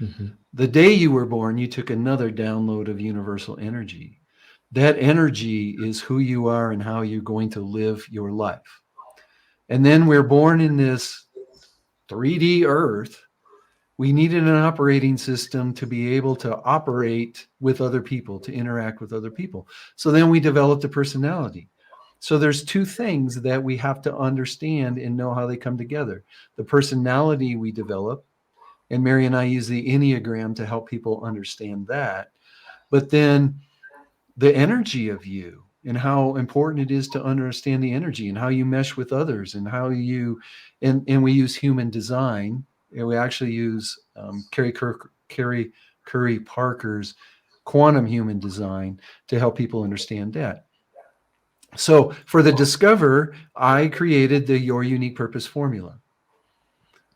Mm-hmm. The day you were born, you took another download of universal energy. That energy is who you are and how you're going to live your life. And then we're born in this 3D earth. We needed an operating system to be able to operate with other people, to interact with other people. So then we developed a personality. So there's two things that we have to understand and know how they come together. The personality we develop, and Mary and I use the Enneagram to help people understand that. But then the energy of you and how important it is to understand the energy and how you mesh with others and how you, and we use human design. And we actually use Carrie Curry Parker's quantum human design to help people understand that. So for the Discover, I created the Your Unique Purpose formula.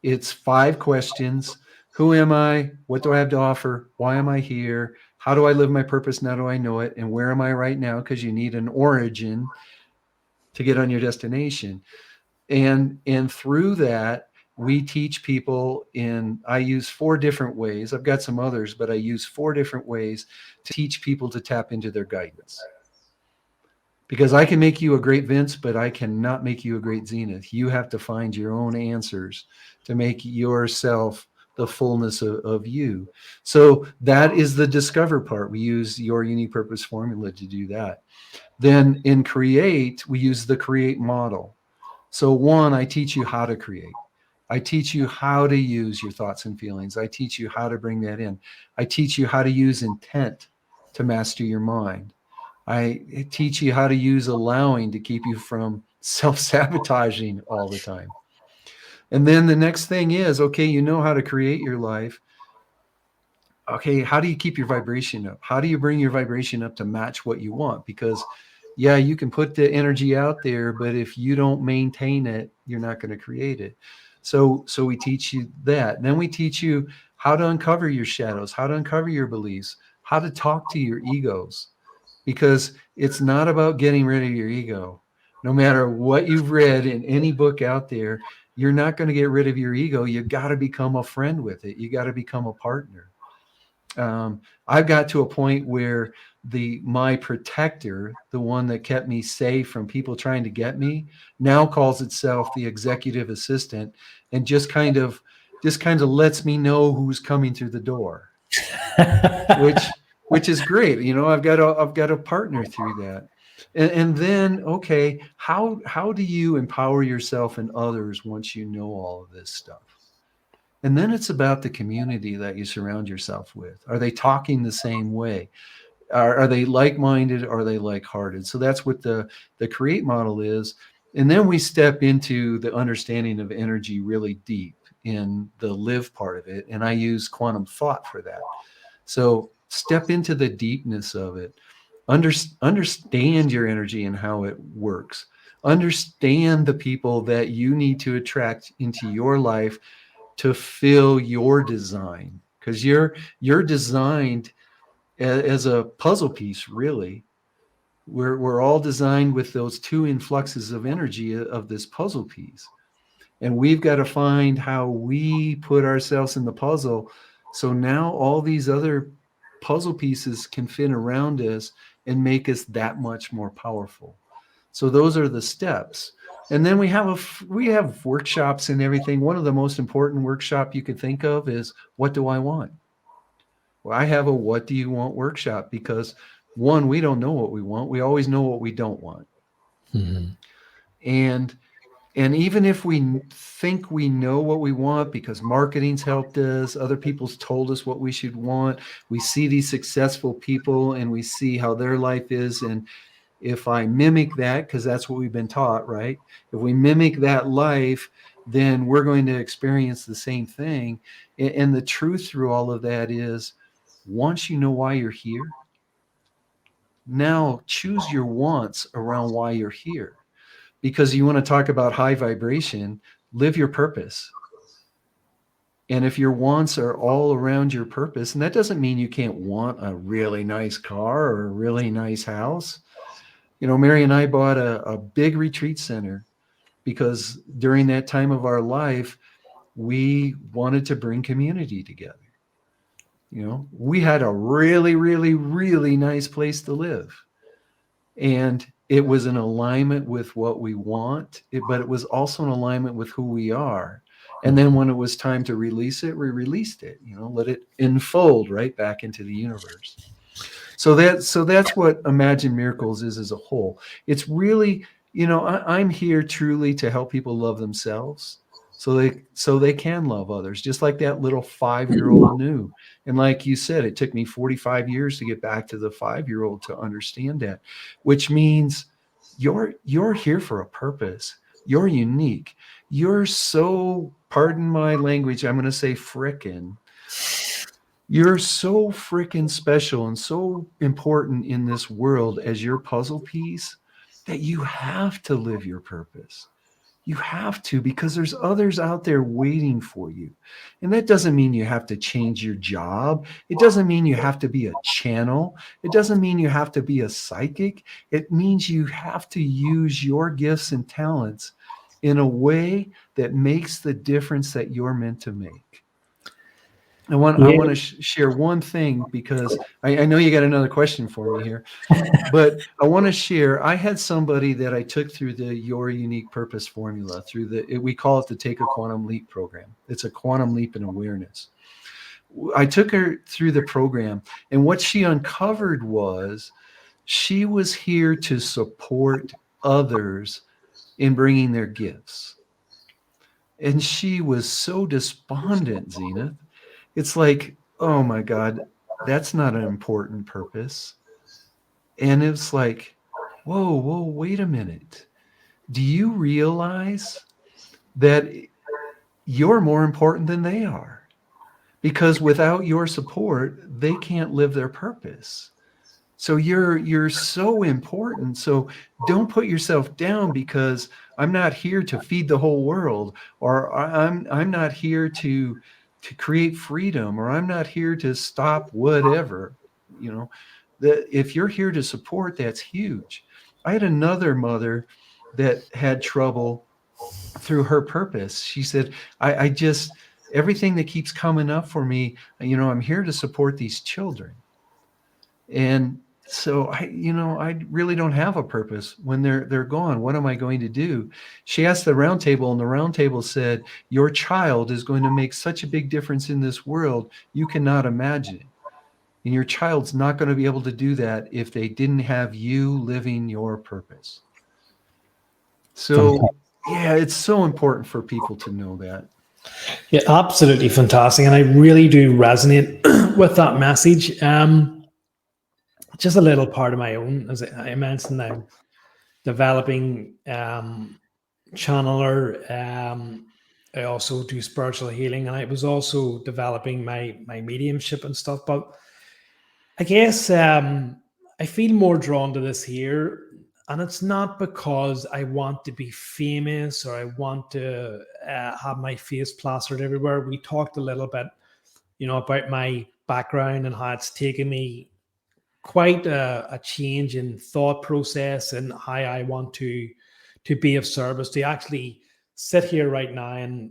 It's 5 questions. Who am I? What do I have to offer? Why am I here? How do I live my purpose? Now do I know it? And where am I right now? Because you need an origin to get on your destination. And through that, we teach people I use 4 different ways. I've got some others, but I use 4 different ways to teach people to tap into their guidance. Because I can make you a great Vince, but I cannot make you a great Zenith. You have to find your own answers to make yourself the fullness of you. So that is the Discover part. We use Your Unique Purpose formula to do that. Then in Create, we use the Create model. So 1, I teach you how to create. I teach you how to use your thoughts and feelings. I teach you how to bring that in. I teach you how to use intent to master your mind. I teach you how to use allowing to keep you from self-sabotaging all the time. And then the next thing is, okay, you know how to create your life. Okay, how do you keep your vibration up? How do you bring your vibration up to match what you want? Because yeah, you can put the energy out there, but if you don't maintain it, you're not going to create it. So we teach you that. Then we teach you how to uncover your shadows, how to uncover your beliefs, how to talk to your egos, because it's not about getting rid of your ego. No matter what you've read in any book out there, you're not going to get rid of your ego. You got to become a friend with it. You got to become a partner. I've got to a point where my protector, the one that kept me safe from people trying to get me, now calls itself the executive assistant, and just kind of lets me know who's coming through the door, which is great. You know, I've got a partner through that. And then, okay, how do you empower yourself and others once you know all of this stuff? And then it's about the community that you surround yourself with. Are they talking the same way? Are they like-minded? Are they like-hearted? So that's what the Create model is. And then we step into the understanding of energy really deep in the live part of it. And I use quantum thought for that. So step into the deepness of it. Understand your energy and how it works. Understand the people that you need to attract into your life to fill your design, because you're designed as a puzzle piece, really. We're all designed with those 2 influxes of energy of this puzzle piece, and we've got to find how we put ourselves in the puzzle, so now all these other puzzle pieces can fit around us and make us that much more powerful. So those are the steps. And then we have workshops and everything. One of the most important workshop you could think of is, what do I want? Well, I have a what do you want workshop, because 1, we don't know what we want. We always know what we don't want. Mm-hmm. And even if we think we know what we want because marketing's helped us, other people's told us what we should want, we see these successful people and we see how their life is, and if I mimic that, because that's what we've been taught, right? If we mimic that life, then we're going to experience the same thing. And the truth through all of that is, once you know why you're here, now choose your wants around why you're here. Because you want to talk about high vibration, live your purpose. And if your wants are all around your purpose, and that doesn't mean you can't want a really nice car or a really nice house. Mary and I bought a big retreat center because during that time of our life, we wanted to bring community together. We had a really, really, really nice place to live. And it was in alignment with what we want, but it was also in alignment with who we are. And then when it was time to release it, we released it, let it unfold right back into the universe. So that's what Imagine Miracles is as a whole. It's really, I'm here truly to help people love themselves so they can love others, just like that little 5-year-old knew. And like you said, it took me 45 years to get back to the 5-year-old to understand that, which means you're here for a purpose. You're unique. You're so, pardon my language, I'm going to say frickin'. You're so freaking special and so important in this world as your puzzle piece that you have to live your purpose. You have to, because there's others out there waiting for you. And that doesn't mean you have to change your job. It doesn't mean you have to be a channel. It doesn't mean you have to be a psychic. It means you have to use your gifts and talents in a way that makes the difference that you're meant to make. I want to share one thing, because I know you got another question for me here, but I want to share. I had somebody that I took through the Your Unique Purpose formula we call it the Take a Quantum Leap program. It's a quantum leap in awareness. I took her through the program, and what she uncovered was she was here to support others in bringing their gifts. And she was so despondent, Zenith. It's like, oh my God, that's not an important purpose. And it's like, whoa, wait a minute. Do you realize that you're more important than they are? Because without your support, they can't live their purpose. So you're so important. So don't put yourself down because I'm not here to feed the whole world, or I'm not here to create freedom, or I'm not here to stop whatever. If you're here to support, that's huge. I had another mother that had trouble through her purpose. She said, I just, everything that keeps coming up for me, I'm here to support these children. And so I really don't have a purpose when they're gone. What am I going to do? She asked the round table, and the round table said, your child is going to make such a big difference in this world, you cannot imagine it. And your child's not going to be able to do that if they didn't have you living your purpose. So, yeah, it's so important for people to know that. Yeah, absolutely fantastic. And I really do resonate with that message. Just a little part of my own, as I mentioned, I'm developing channeler. I also do spiritual healing, and I was also developing my mediumship and stuff. But I guess I feel more drawn to this here, and it's not because I want to be famous or I want to have my face plastered everywhere. We talked a little bit, about my background and how it's taken me quite a change in thought process and how I want to be of service, to actually sit here right now and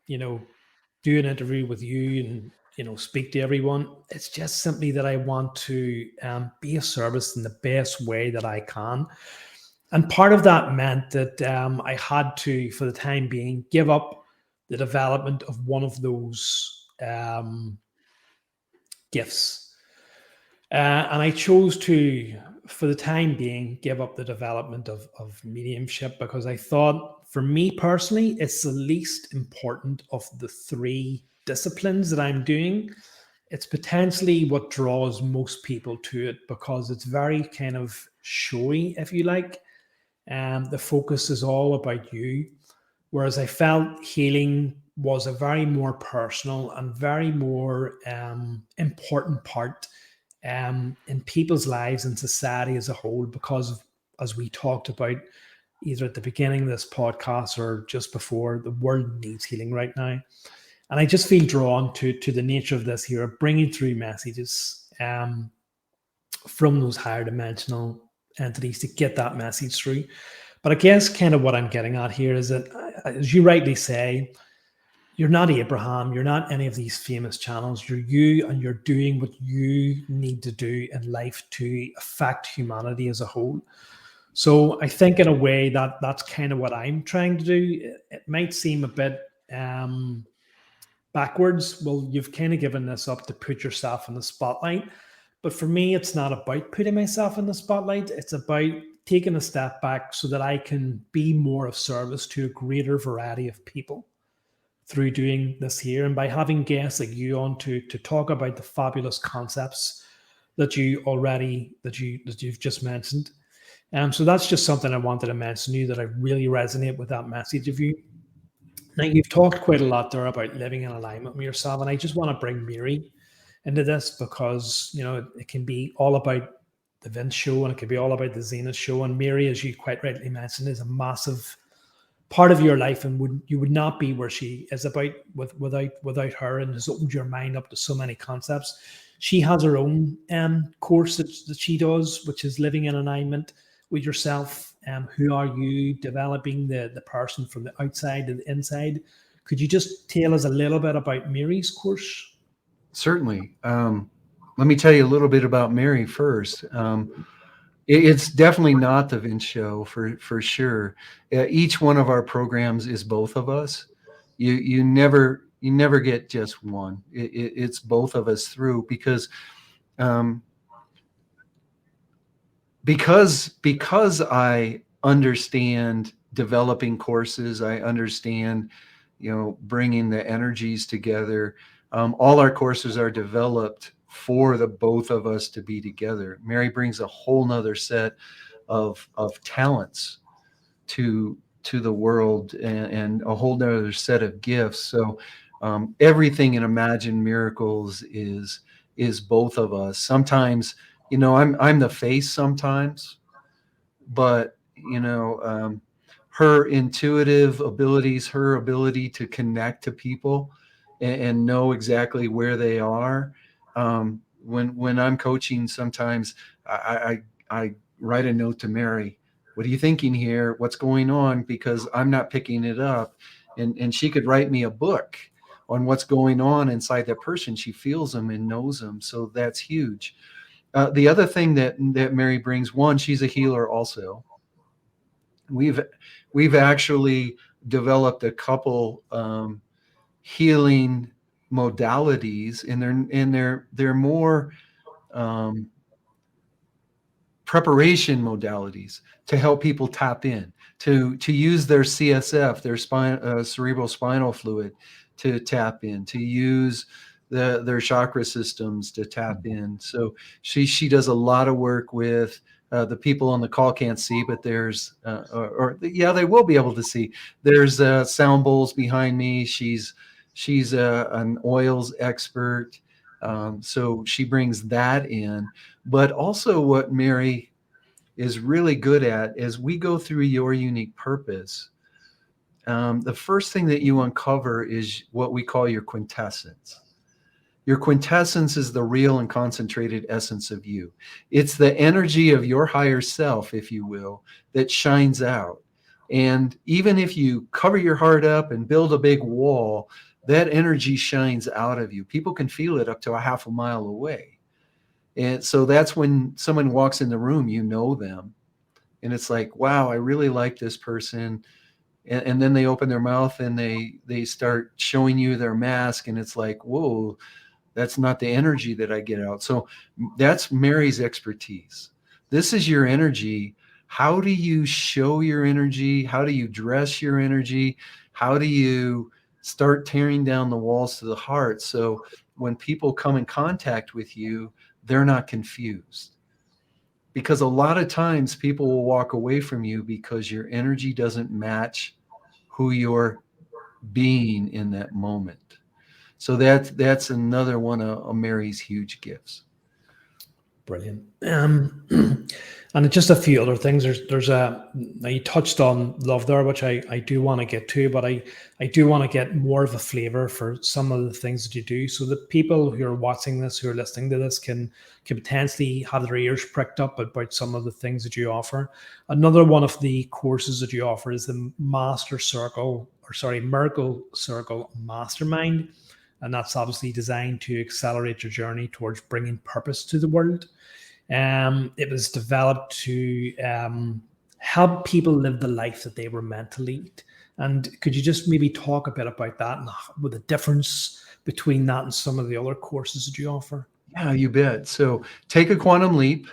do an interview with you and speak to everyone. It's just simply that I want to be of service in the best way that I can. And part of that meant that I had to, for the time being, give up the development of one of those gifts. And I chose to, for the time being, give up the development of mediumship, because I thought, for me personally, it's the least important of the three disciplines that I'm doing. It's potentially what draws most people to it, because it's very kind of showy, if you like. The focus is all about you. Whereas I felt healing was a very more personal and very more important part in people's lives and society as a whole, because of, as we talked about either at the beginning of this podcast or just before, the world needs healing right now. And I just feel drawn to the nature of this here, of bringing through messages from those higher dimensional entities to get that message through. But I guess kind of what I'm getting at here is that, as you rightly say, you're not Abraham, you're not any of these famous channels. You're you, and you're doing what you need to do in life to affect humanity as a whole. So I think in a way that that's kind of what I'm trying to do. It might seem a bit backwards. Well, you've kind of given this up to put yourself in the spotlight. But for me, it's not about putting myself in the spotlight. It's about taking a step back so that I can be more of service to a greater variety of people through doing this here, and by having guests like you on to talk about the fabulous concepts that you've just mentioned. So that's just something I wanted to mention to you, that I really resonate with that message of you. Now, you've talked quite a lot there about living in alignment with yourself, and I just want to bring Mary into this because it can be all about the Vince show and it can be all about the Zenith show. And Mary, as you quite rightly mentioned, is a massive part of your life, and you would not be where she is without her, and has opened your mind up to so many concepts. She has her own course that she does, which is living in alignment with yourself. Who are you? Developing the person from the outside to the inside. Could you just tell us a little bit about Mary's course? Certainly. Let me tell you a little bit about Mary first. It's definitely not the Vince show for sure. Each one of our programs is both of us. You never get just one. It's both of us through um, because I understand developing courses. I understand bringing the energies together. All our courses are developed for the both of us to be together. Mary brings a whole nother set of talents to the world, and a whole nother set of gifts. So everything in Imagine Miracles is both of us. Sometimes I'm the face sometimes, but her intuitive abilities, her ability to connect to people and know exactly where they are. When I'm coaching, sometimes I write a note to Mary. What are you thinking here? What's going on? Because I'm not picking it up. And she could write me a book on what's going on inside that person. She feels them and knows them. So that's huge. The other thing that Mary brings, one, she's a healer also. We've actually developed a couple healing modalities, and they're more preparation modalities to help people tap in, to use their CSF, their cerebral spinal fluid, to tap in, to use their chakra systems to tap in. So she does a lot of work with the people on the call can't see, but there's they will be able to see. There's sound bowls behind me. She's an oils expert. So she brings that in. But also what Mary is really good at is we go through your unique purpose. The first thing that you uncover is what we call your quintessence. Your quintessence is the real and concentrated essence of you. It's the energy of your higher self, if you will, that shines out. And even if you cover your heart up and build a big wall, that energy shines out of you. People can feel it up to a half a mile away. And so that's when someone walks in the room, you know them. And it's like, wow, I really like this person. And then they open their mouth and they start showing you their mask. And it's like, whoa, that's not the energy that I get out. So that's Mary's expertise. This is your energy. How do you show your energy? How do you dress your energy? How do you start tearing down the walls to the heart? So when people come in contact with you, they're not confused. Because a lot of times people will walk away from you because your energy doesn't match who you're being in that moment. So that's another one of Mary's huge gifts. Brilliant. And just a few other things. There's a now you touched on love there, which I do want to get to, but I do want to get more of a flavor for some of the things that you do, so that people who are watching this, who are listening to this, can potentially have their ears pricked up about some of the things that you offer. Another one of the courses that you offer is the Miracle Circle Mastermind, and that's obviously designed to accelerate your journey towards bringing purpose to the world. It was developed to help people live the life that they were meant to lead. And could you just maybe talk a bit about that and with the difference between that and some of the other courses that you offer? Yeah, you bet. So Take a Quantum Leap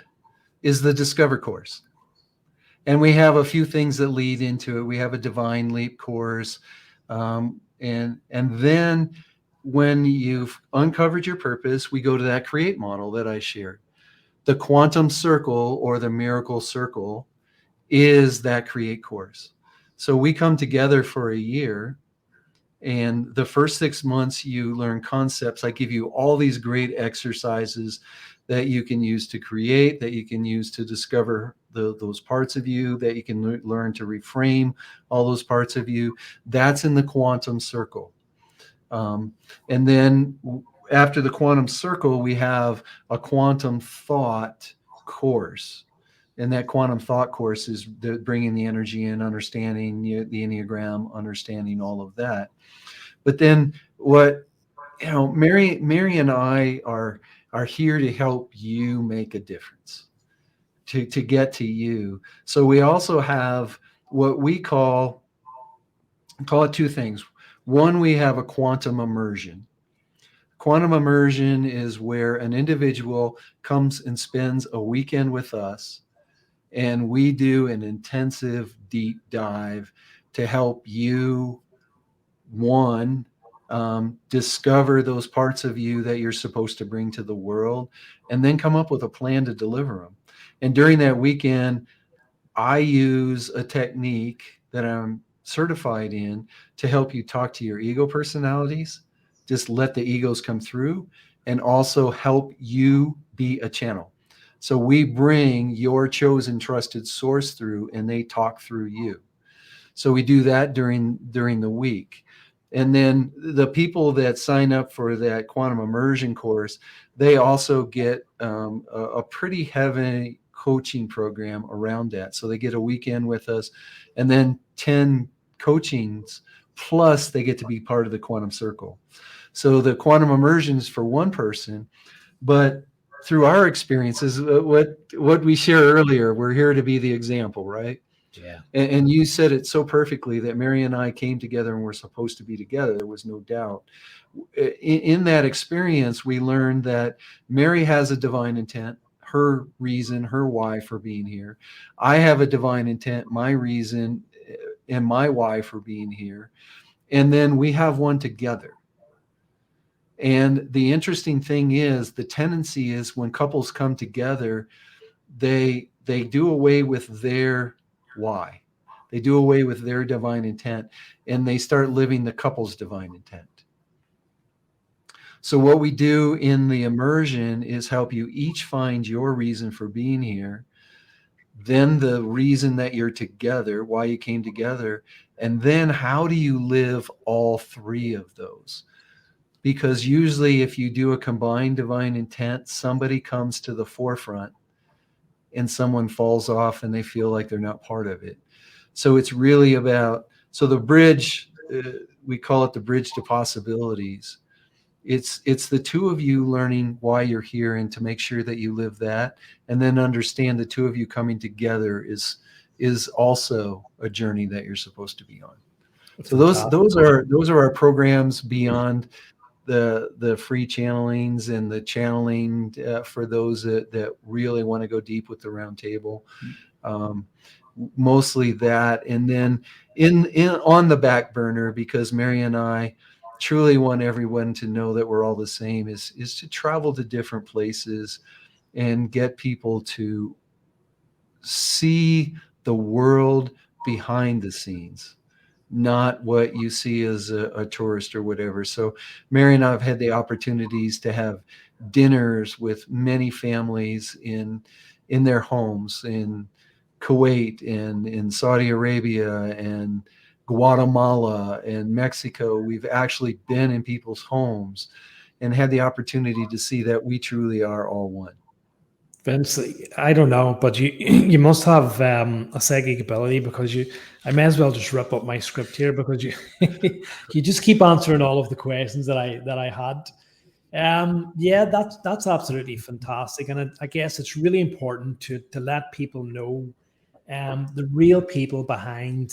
is the Discover course. And we have a few things that lead into it. We have a Divine Leap course. And then when you've uncovered your purpose, we go to that create model that I shared. The Quantum Circle, or the Miracle Circle, is that create course. So we come together for a year, and the first 6 months you learn concepts. I give you all these great exercises that you can use to create, that you can use to discover those parts of you, that you can learn to reframe all those parts of you. That's in the Quantum Circle. And then after the Quantum Circle, we have a Quantum Thought course. And that Quantum Thought course is bringing the energy in, understanding the Enneagram, understanding all of that. But then Mary and I are here to help you make a difference, to get to you. So we also have what we call it two things. One, we have a quantum immersion. Quantum immersion is where an individual comes and spends a weekend with us, and we do an intensive deep dive to help you, one, discover those parts of you that you're supposed to bring to the world, and then come up with a plan to deliver them. And during that weekend, I use a technique that I'm certified in to help you talk to your ego personalities, just let the egos come through, and also help you be a channel. So we bring your chosen trusted source through, and they talk through you. So we do that during the week. And then the people that sign up for that quantum immersion course, they also get a pretty heavy coaching program around that. So they get a weekend with us, and then 10 coachings, plus they get to be part of the Quantum Circle. So the quantum immersion is for one person, but through our experiences, what we shared earlier, we're here to be the example, right? Yeah. And you said it so perfectly that Mary and I came together and we're supposed to be together. There was no doubt. In that experience, we learned that Mary has a divine intent, her reason, her why for being here. I have a divine intent, my reason, and my why for being here. And then we have one together. And the interesting thing is, the tendency is when couples come together, they do away with their why. They do away with their divine intent, and they start living the couple's divine intent. So what we do in the immersion is help you each find your reason for being here, then the reason that you're together, why you came together, and then how do you live all three of those? Because usually if you do a combined divine intent, somebody comes to the forefront and someone falls off and they feel like they're not part of it. So it's really about, so the bridge, we call it the bridge to possibilities. It's the two of you learning why you're here and to make sure that you live that, and then understand the two of you coming together is also a journey that you're supposed to be on. So those are our programs beyond the free channelings and the channeling for those that really want to go deep with the round table. Mostly that, and then in on the back burner, because Mary and I truly want everyone to know that we're all the same, is to travel to different places and get people to see the world behind the scenes, not what you see as a tourist or whatever. So Mary and I have had the opportunities to have dinners with many families in in their homes in Kuwait and in Saudi Arabia and Guatemala and Mexico. We've actually been in people's homes and had the opportunity to see that we truly are all one. Vince, I don't know, but you you must have a psychic ability, because I may as well just rip up my script here, because you you just keep answering all of the questions that I had. Yeah, that's absolutely fantastic, and I guess it's really important to let people know the real people behind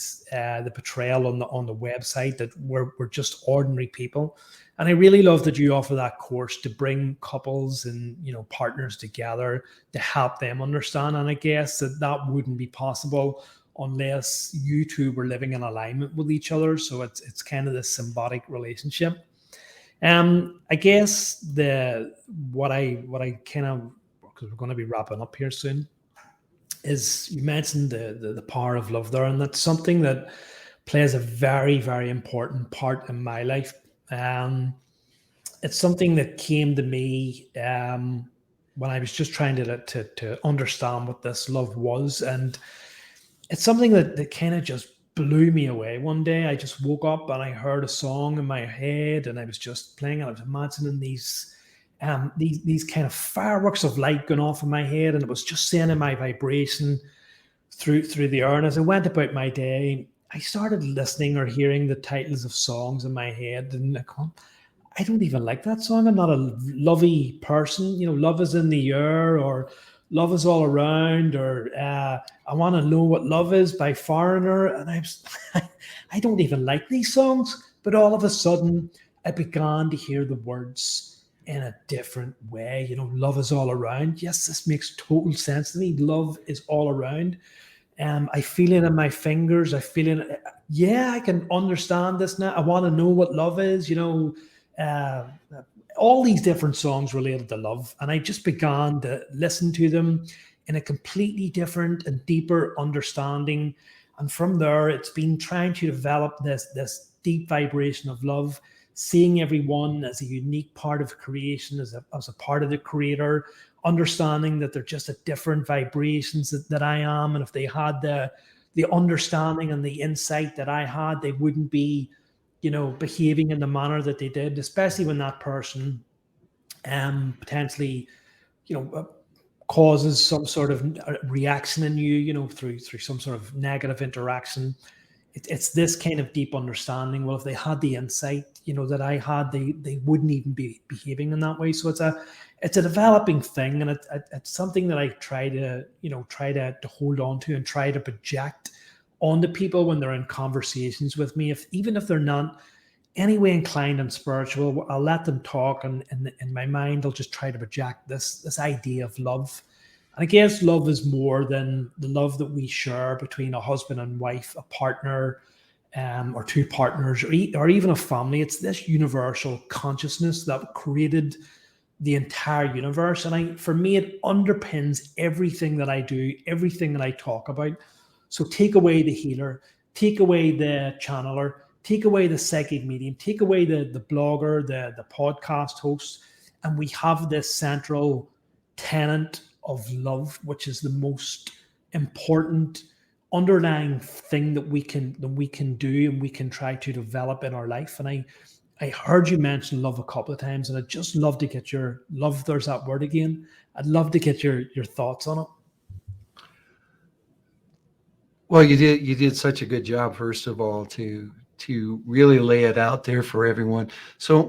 the portrayal on the website, that we're just ordinary people. And I really love that you offer that course to bring couples and partners together to help them understand. And I guess that wouldn't be possible unless you two were living in alignment with each other. So it's kind of this symbiotic relationship. I guess the what I kind of, because we're going to be wrapping up here soon, is you mentioned the power of love there, and that's something that plays a very, very important part in my life. Um, it's something that came to me when I was just trying to understand what this love was, and it's something that kind of just blew me away. One day I just woke up and I heard a song in my head, and I was just playing, and I was imagining these kind of fireworks of light going off in my head, and it was just sending my vibration through the air. And as I went about my day, I started listening or hearing the titles of songs in my head, and I don't even like that song. I'm not a lovey person. Love is in the air, or love is all around, or I want to know what love is by Foreigner. And I don't even like these songs. But all of a sudden, I began to hear the words in a different way. Love is all around. Yes, this makes total sense to me. Love is all around. I feel it in my fingers. I feel it. Yeah, I can understand this now. I want to know what love is. Uh, all these different songs related to love, and I just began to listen to them in a completely different and deeper understanding. And from there, it's been trying to develop this deep vibration of love, seeing everyone as a unique part of creation, as a part of the creator, understanding that they're just at different vibrations that I am. And if they had the understanding and the insight that I had, they wouldn't be, behaving in the manner that they did, especially when that person potentially, you know, uh, causes some sort of reaction in you, through some sort of negative interaction. It's this kind of deep understanding. Well, if they had the insight, that I had, they wouldn't even be behaving in that way. So it's a developing thing, and it's something that I try to hold on to and try to project onto people when they're in conversations with me. Even if they're not anyway inclined and spiritual, I'll let them talk, and in my mind, I'll just try to project this idea of love. And I guess love is more than the love that we share between a husband and wife, a partner, or two partners, or even a family. It's this universal consciousness that created the entire universe. And for me, it underpins everything that I do, everything that I talk about. So take away the healer, take away the channeler, take away the psychic medium, take away the blogger, the podcast host, and we have this central tenet of love, which is the most important underlying thing that we can do and we can try to develop in our life. And I heard you mention love a couple of times, and I'd just love to get your love. There's that word again. I'd love to get your thoughts on it. Well, you did such a good job, first of all, to really lay it out there for everyone. So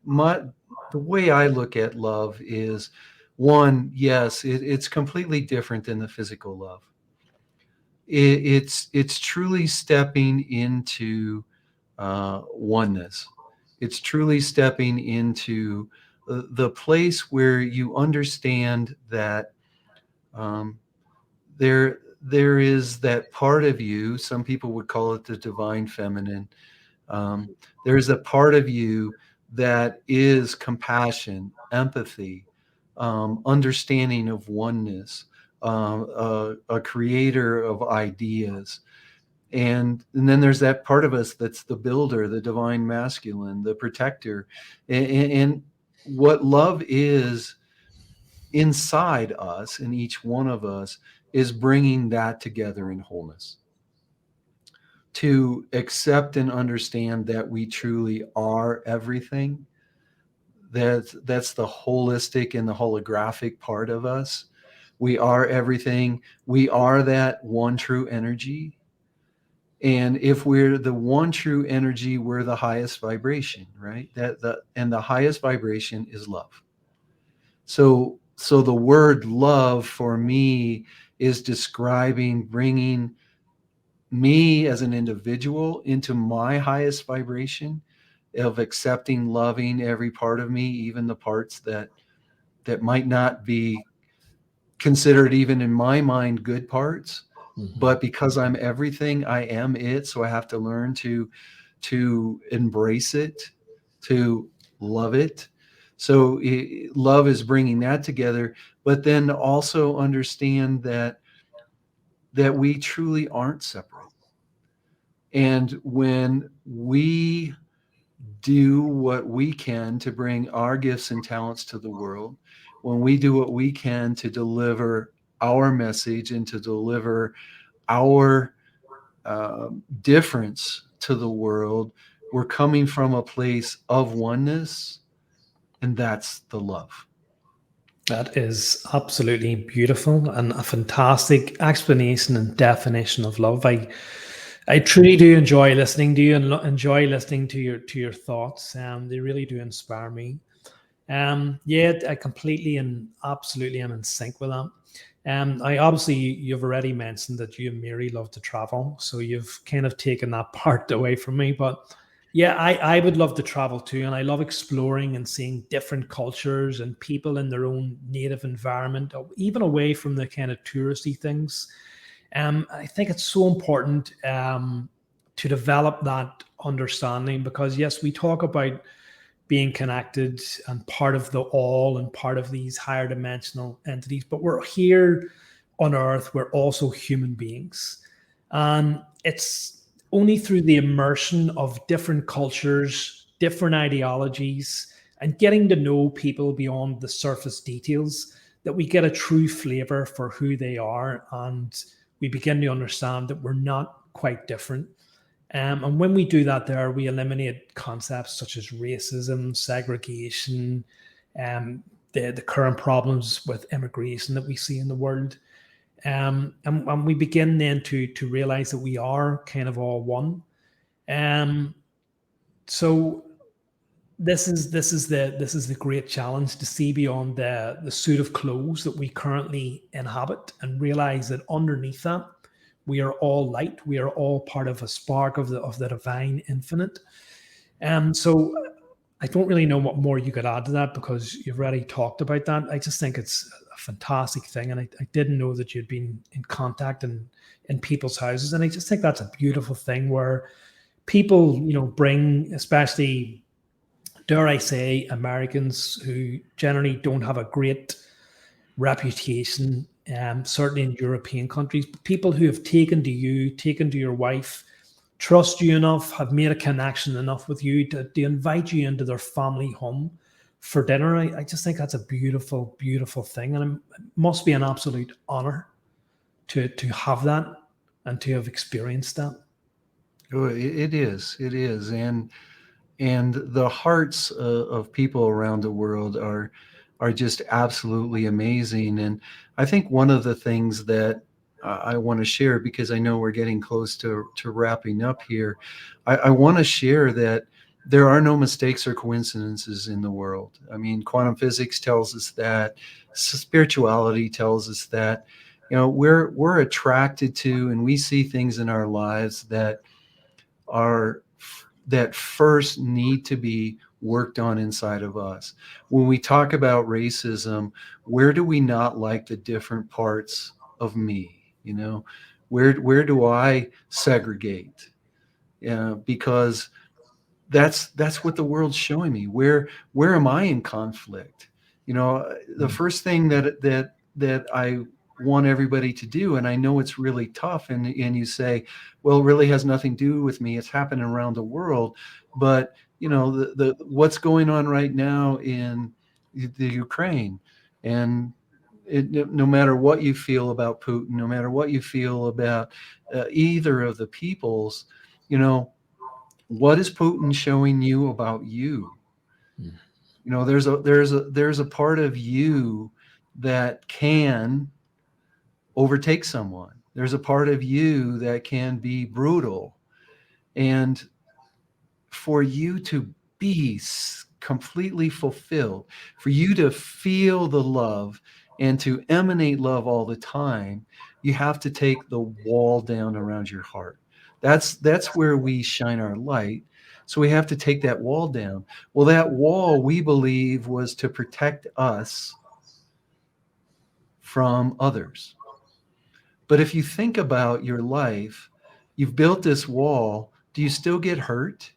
the way I look at love is, one, yes, it's completely different than the physical love. It's truly stepping into oneness. It's truly stepping into the place where you understand that um, there is that part of you. Some people would call it the divine feminine. There's a part of you that is compassion, empathy, understanding of oneness, a creator of ideas. And then there's that part of us that's the builder, the divine masculine, the protector. And what love is inside us, in each one of us, is bringing that together in wholeness, to accept and understand that we truly are everything. That's the holistic and the holographic part of us. We are everything. We are that one true energy. And if we're the one true energy, we're the highest vibration, right? And the highest vibration is love. So the word love for me is describing bringing me as an individual into my highest vibration of accepting, loving every part of me, even the parts that might not be considered, even in my mind, good parts. Mhm. But because I'm everything, I am it. So I have to learn to embrace it, to love it. So love is bringing that together, but then also understand that we truly aren't separate. And when we do what we can to bring our gifts and talents to the world, when we do what we can to deliver our message and to deliver our difference to the world, we're coming from a place of oneness, and that's the love. That is absolutely beautiful and a fantastic explanation and definition of love. I truly do enjoy listening to you and enjoy listening to your thoughts. They really do inspire me. Yeah, I completely and absolutely am in sync with that. I obviously you've already mentioned that you and Mary love to travel, so you've kind of taken that part away from me. But yeah, I would love to travel too, and I love exploring and seeing different cultures and people in their own native environment, even away from the kind of touristy things. I think it's so important to develop that understanding because yes, we talk about being connected and part of the all and part of these higher dimensional entities. But we're here on Earth, we're also human beings. And it's only through the immersion of different cultures, different ideologies, and getting to know people beyond the surface details that we get a true flavor for who they are. And we begin to understand that we're not quite different. And when we do that, there we eliminate concepts such as racism, segregation, the current problems with immigration that we see in the world. And we begin then to realize that we are kind of all one. Um, so this is the great challenge to see beyond the suit of clothes that we currently inhabit and realize that underneath that we are all light, we are all part of a spark of the divine infinite. So I don't really know what more you could add to that because you've already talked about that. I just think it's a fantastic thing, and I didn't know that you'd been in contact and in people's houses, and I just think that's a beautiful thing where people, bring, especially, dare I say, Americans who generally don't have a great reputation, certainly in European countries, but people who have taken to you, taken to your wife, trust you enough, have made a connection enough with you to invite you into their family home for dinner. I just think that's a beautiful, beautiful thing. And it must be an absolute honor to have that and to have experienced that. Oh, it is, and the hearts of people around the world are just absolutely amazing. And I think one of the things that I want to share, because I know we're getting close to wrapping up here, I want to share that there are no mistakes or coincidences in the world. I mean, quantum physics tells us that, spirituality tells us that, we're attracted to, and we see things in our lives are that first need to be worked on inside of us. When we talk about racism, where do we not like the different parts of me? Where do I segregate? Because that's what the world's showing me. Where am I in conflict? The Mm. first thing that I want everybody to do, and I know it's really tough, and you say, well, it really has nothing to do with me. It's happening around the world, but the what's going on right now in the Ukraine, and no matter what you feel about Putin, no matter what you feel about either of the peoples, you know, what is Putin showing you about you? Mm. You know, there's a part of you that can overtake someone. There's a part of you that can be brutal. And for you to be completely fulfilled, for you to feel the love and to emanate love all the time, you have to take the wall down around your heart. That's where we shine our light. So we have to take that wall down. Well, that wall, we believe, was to protect us from others. But if you think about your life, you've built this wall. Do you still get hurt?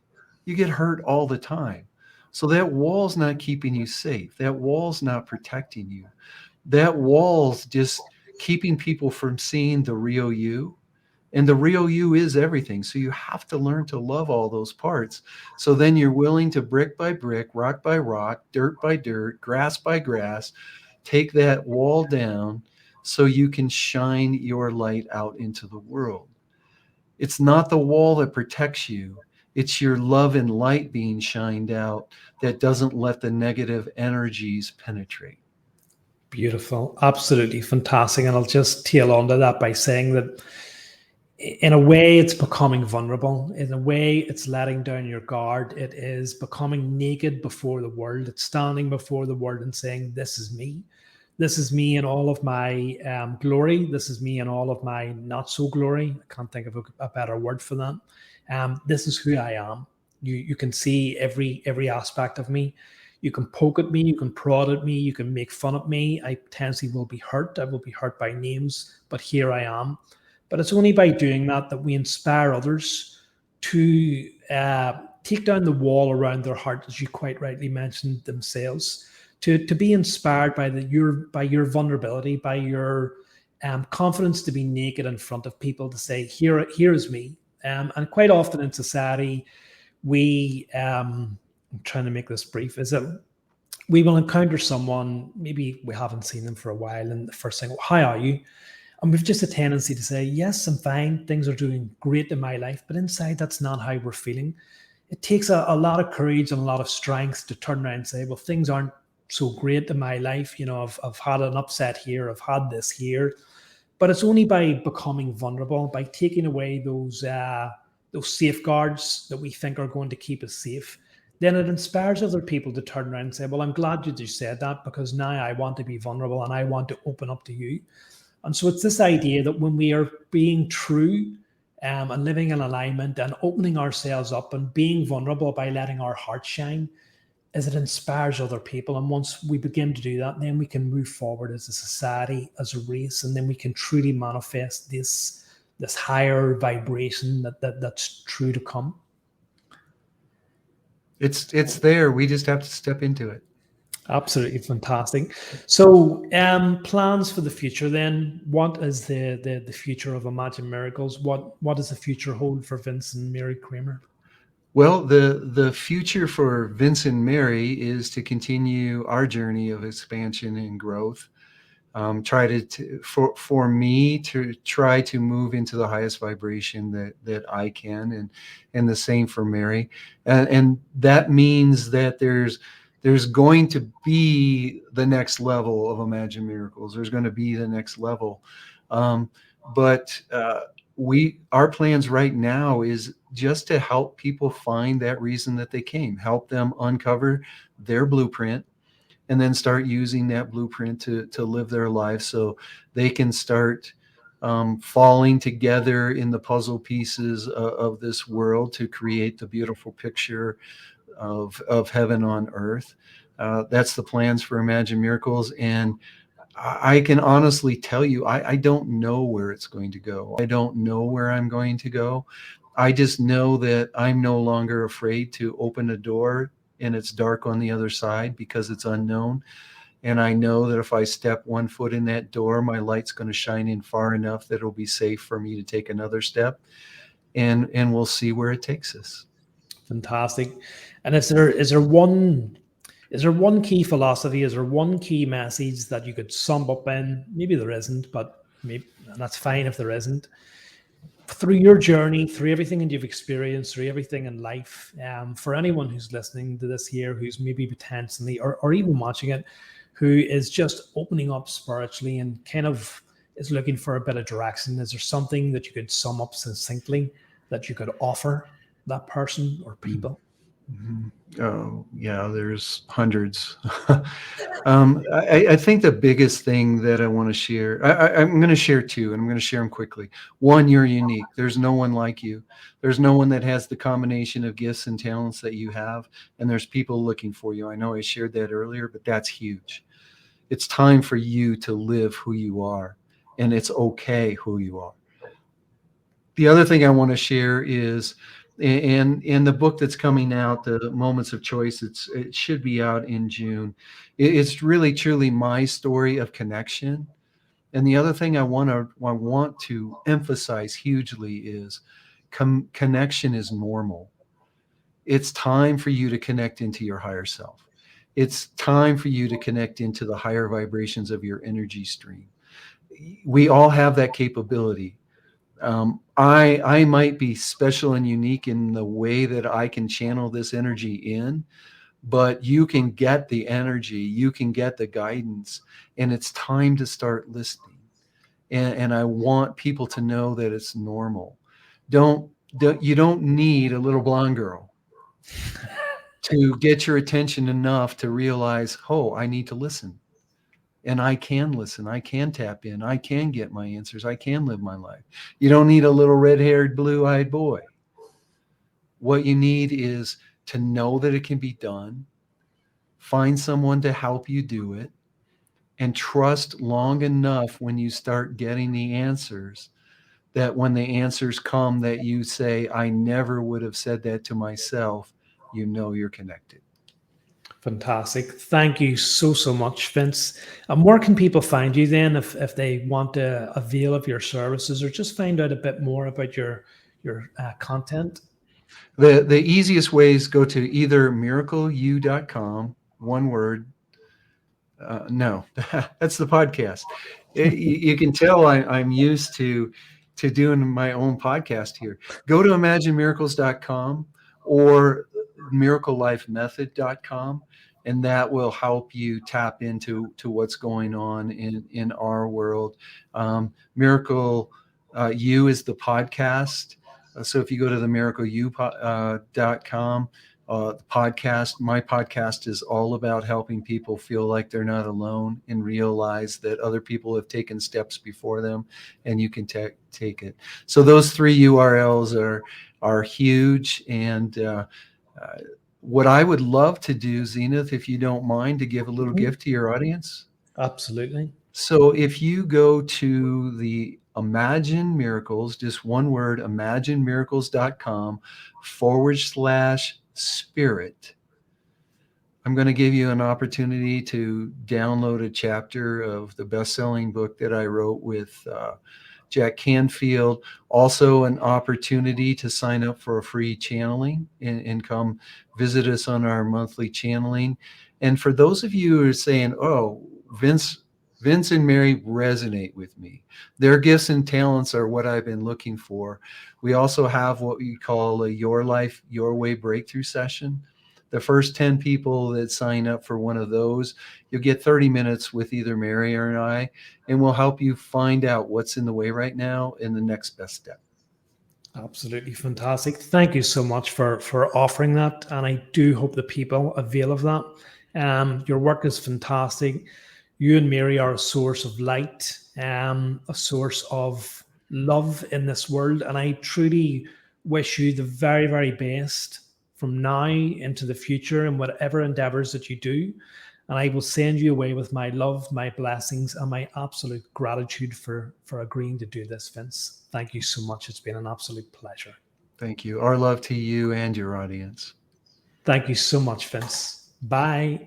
You get hurt all the time. So that wall's not keeping you safe. That wall's not protecting you. That wall's just keeping people from seeing the real you. And the real you is everything. So you have to learn to love all those parts. So then you're willing to brick by brick, rock by rock, dirt by dirt, grass by grass, take that wall down so you can shine your light out into the world. It's not the wall that protects you. It's your love and light being shined out that doesn't let the negative energies penetrate. Beautiful. Absolutely fantastic. And I'll just tail onto that by saying that in a way, it's becoming vulnerable. In a way, it's letting down your guard. It is becoming naked before the world. It's standing before the world and saying, "This is me. This is me in all of my glory. This is me in all of my not so glory." I can't think of a better word for that. This is who I am. You can see every aspect of me. You can poke at me. You can prod at me. You can make fun of me. I potentially will be hurt. I will be hurt by names, but here I am. But it's only by doing that that we inspire others to take down the wall around their heart, as you quite rightly mentioned themselves, to be inspired by your vulnerability, by your confidence to be naked in front of people, to say, here is me. And quite often in society, we I'm trying to make this brief, is that we will encounter someone, maybe we haven't seen them for a while, and the first thing, how are you? And we've just a tendency to say, yes, I'm fine. Things are doing great in my life. But inside, that's not how we're feeling. It takes a lot of courage and a lot of strength to turn around and say, well, things aren't so great in my life. You know, I've had an upset here. I've had this here. But it's only by becoming vulnerable, by taking away those safeguards that we think are going to keep us safe, then it inspires other people to turn around and say, well, I'm glad you just said that, because now I want to be vulnerable and I want to open up to you. And so it's this idea that when we are being true and living in alignment and opening ourselves up and being vulnerable by letting our heart shine, is it inspires other people. And once we begin to do that, then we can move forward as a society, as a race, and then we can truly manifest this higher vibration that's true to come. It's there. We just have to step into it. Absolutely fantastic. So, plans for the future then. What is the future of Imagine Miracles? What does the future hold for Vince and Mary Kramer? Well, the future for Vince and Mary is to continue our journey of expansion and growth. Try for me to try to move into the highest vibration that I can, and the same for Mary, and that means that there's going to be the next level of Imagine Miracles. There's going to be the next level, but our plans right now is just to help people find that reason that they came, help them uncover their blueprint, and then start using that blueprint to live their life, so they can start falling together in the puzzle pieces of this world to create the beautiful picture of heaven on earth. That's the plans for Imagine Miracles. And I can honestly tell you, I don't know where it's going to go. I don't know where I'm going to go. I just know that I'm no longer afraid to open a door and it's dark on the other side, because it's unknown. And I know that if I step one foot in that door, my light's going to shine in far enough that it'll be safe for me to take another step. And we'll see where it takes us. Fantastic. And is there Is there one key philosophy? Is there one key message that you could sum up in? Maybe there isn't, but maybe, and that's fine if there isn't. Through your journey, through everything that you've experienced, through everything in life, for anyone who's listening to this here, who's maybe potentially, or even watching it, who is just opening up spiritually and kind of is looking for a bit of direction, is there something that you could sum up succinctly that you could offer that person or people? Mhm. Oh, yeah, there's hundreds. I think the biggest thing that I want to share, I'm going to share two, and I'm going to share them quickly. One, you're unique. There's no one like you. There's no one that has the combination of gifts and talents that you have, and there's people looking for you. I know I shared that earlier, but that's huge. It's time for you to live who you are, and it's okay who you are. The other thing I want to share is in the book that's coming out, The Moments of Choice, it should be out in June. It's really truly my story of connection. And the other thing I want to emphasize hugely is connection is normal. It's time for you to connect into your higher self. It's time for you to connect into the higher vibrations of your energy stream. We all have that capability. I might be special and unique in the way that I can channel this energy in, but you can get the energy, you can get the guidance, and it's time to start listening. And I want people to know that it's normal. You don't need a little blonde girl to get your attention enough to realize, oh, I need to listen. And I can listen. I can tap in. I can get my answers. I can live my life. You don't need a little red-haired, blue-eyed boy. What you need is to know that it can be done, find someone to help you do it, and trust long enough when you start getting the answers that when the answers come that you say, I never would have said that to myself, you know you're connected. Fantastic. Thank you so much, Vince. And where can people find you then if they want to avail of your services or just find out a bit more about your content? The easiest ways go to either miracleu.com, one word. No, that's the podcast. You can tell I'm used to doing my own podcast here. Go to imaginemiracles.com or miraclelifemethod.com, and that will help you tap into what's going on in our world. Miracle You is the podcast. So if you go to the miracleu.com, my podcast is all about helping people feel like they're not alone and realize that other people have taken steps before them, and you can take it. So those three URLs are huge. And what I would love to do, Zenith, if you don't mind, to give a little gift to your audience. Absolutely. So if you go to the Imagine Miracles, just one word, imaginemiracles.com/spirit, I'm going to give you an opportunity to download a chapter of the best-selling book that I wrote with Jack Canfield. Also an opportunity to sign up for a free channeling and come visit us on our monthly channeling. And for those of you who are saying, oh, Vince and Mary resonate with me. Their gifts and talents are what I've been looking for. We also have what we call a Your Life, Your Way breakthrough session. The first 10 people that sign up for one of those, you'll get 30 minutes with either Mary or I, and we'll help you find out what's in the way right now and the next best step. Absolutely fantastic. Thank you so much for offering that. And I do hope the people avail of that. Your work is fantastic. You and Mary are a source of light, a source of love in this world. And I truly wish you the very, very best from now into the future and whatever endeavors that you do. And I will send you away with my love, my blessings, and my absolute gratitude for agreeing to do this, Vince. Thank you so much. It's been an absolute pleasure. Thank you. Our love to you and your audience. Thank you so much, Vince. Bye.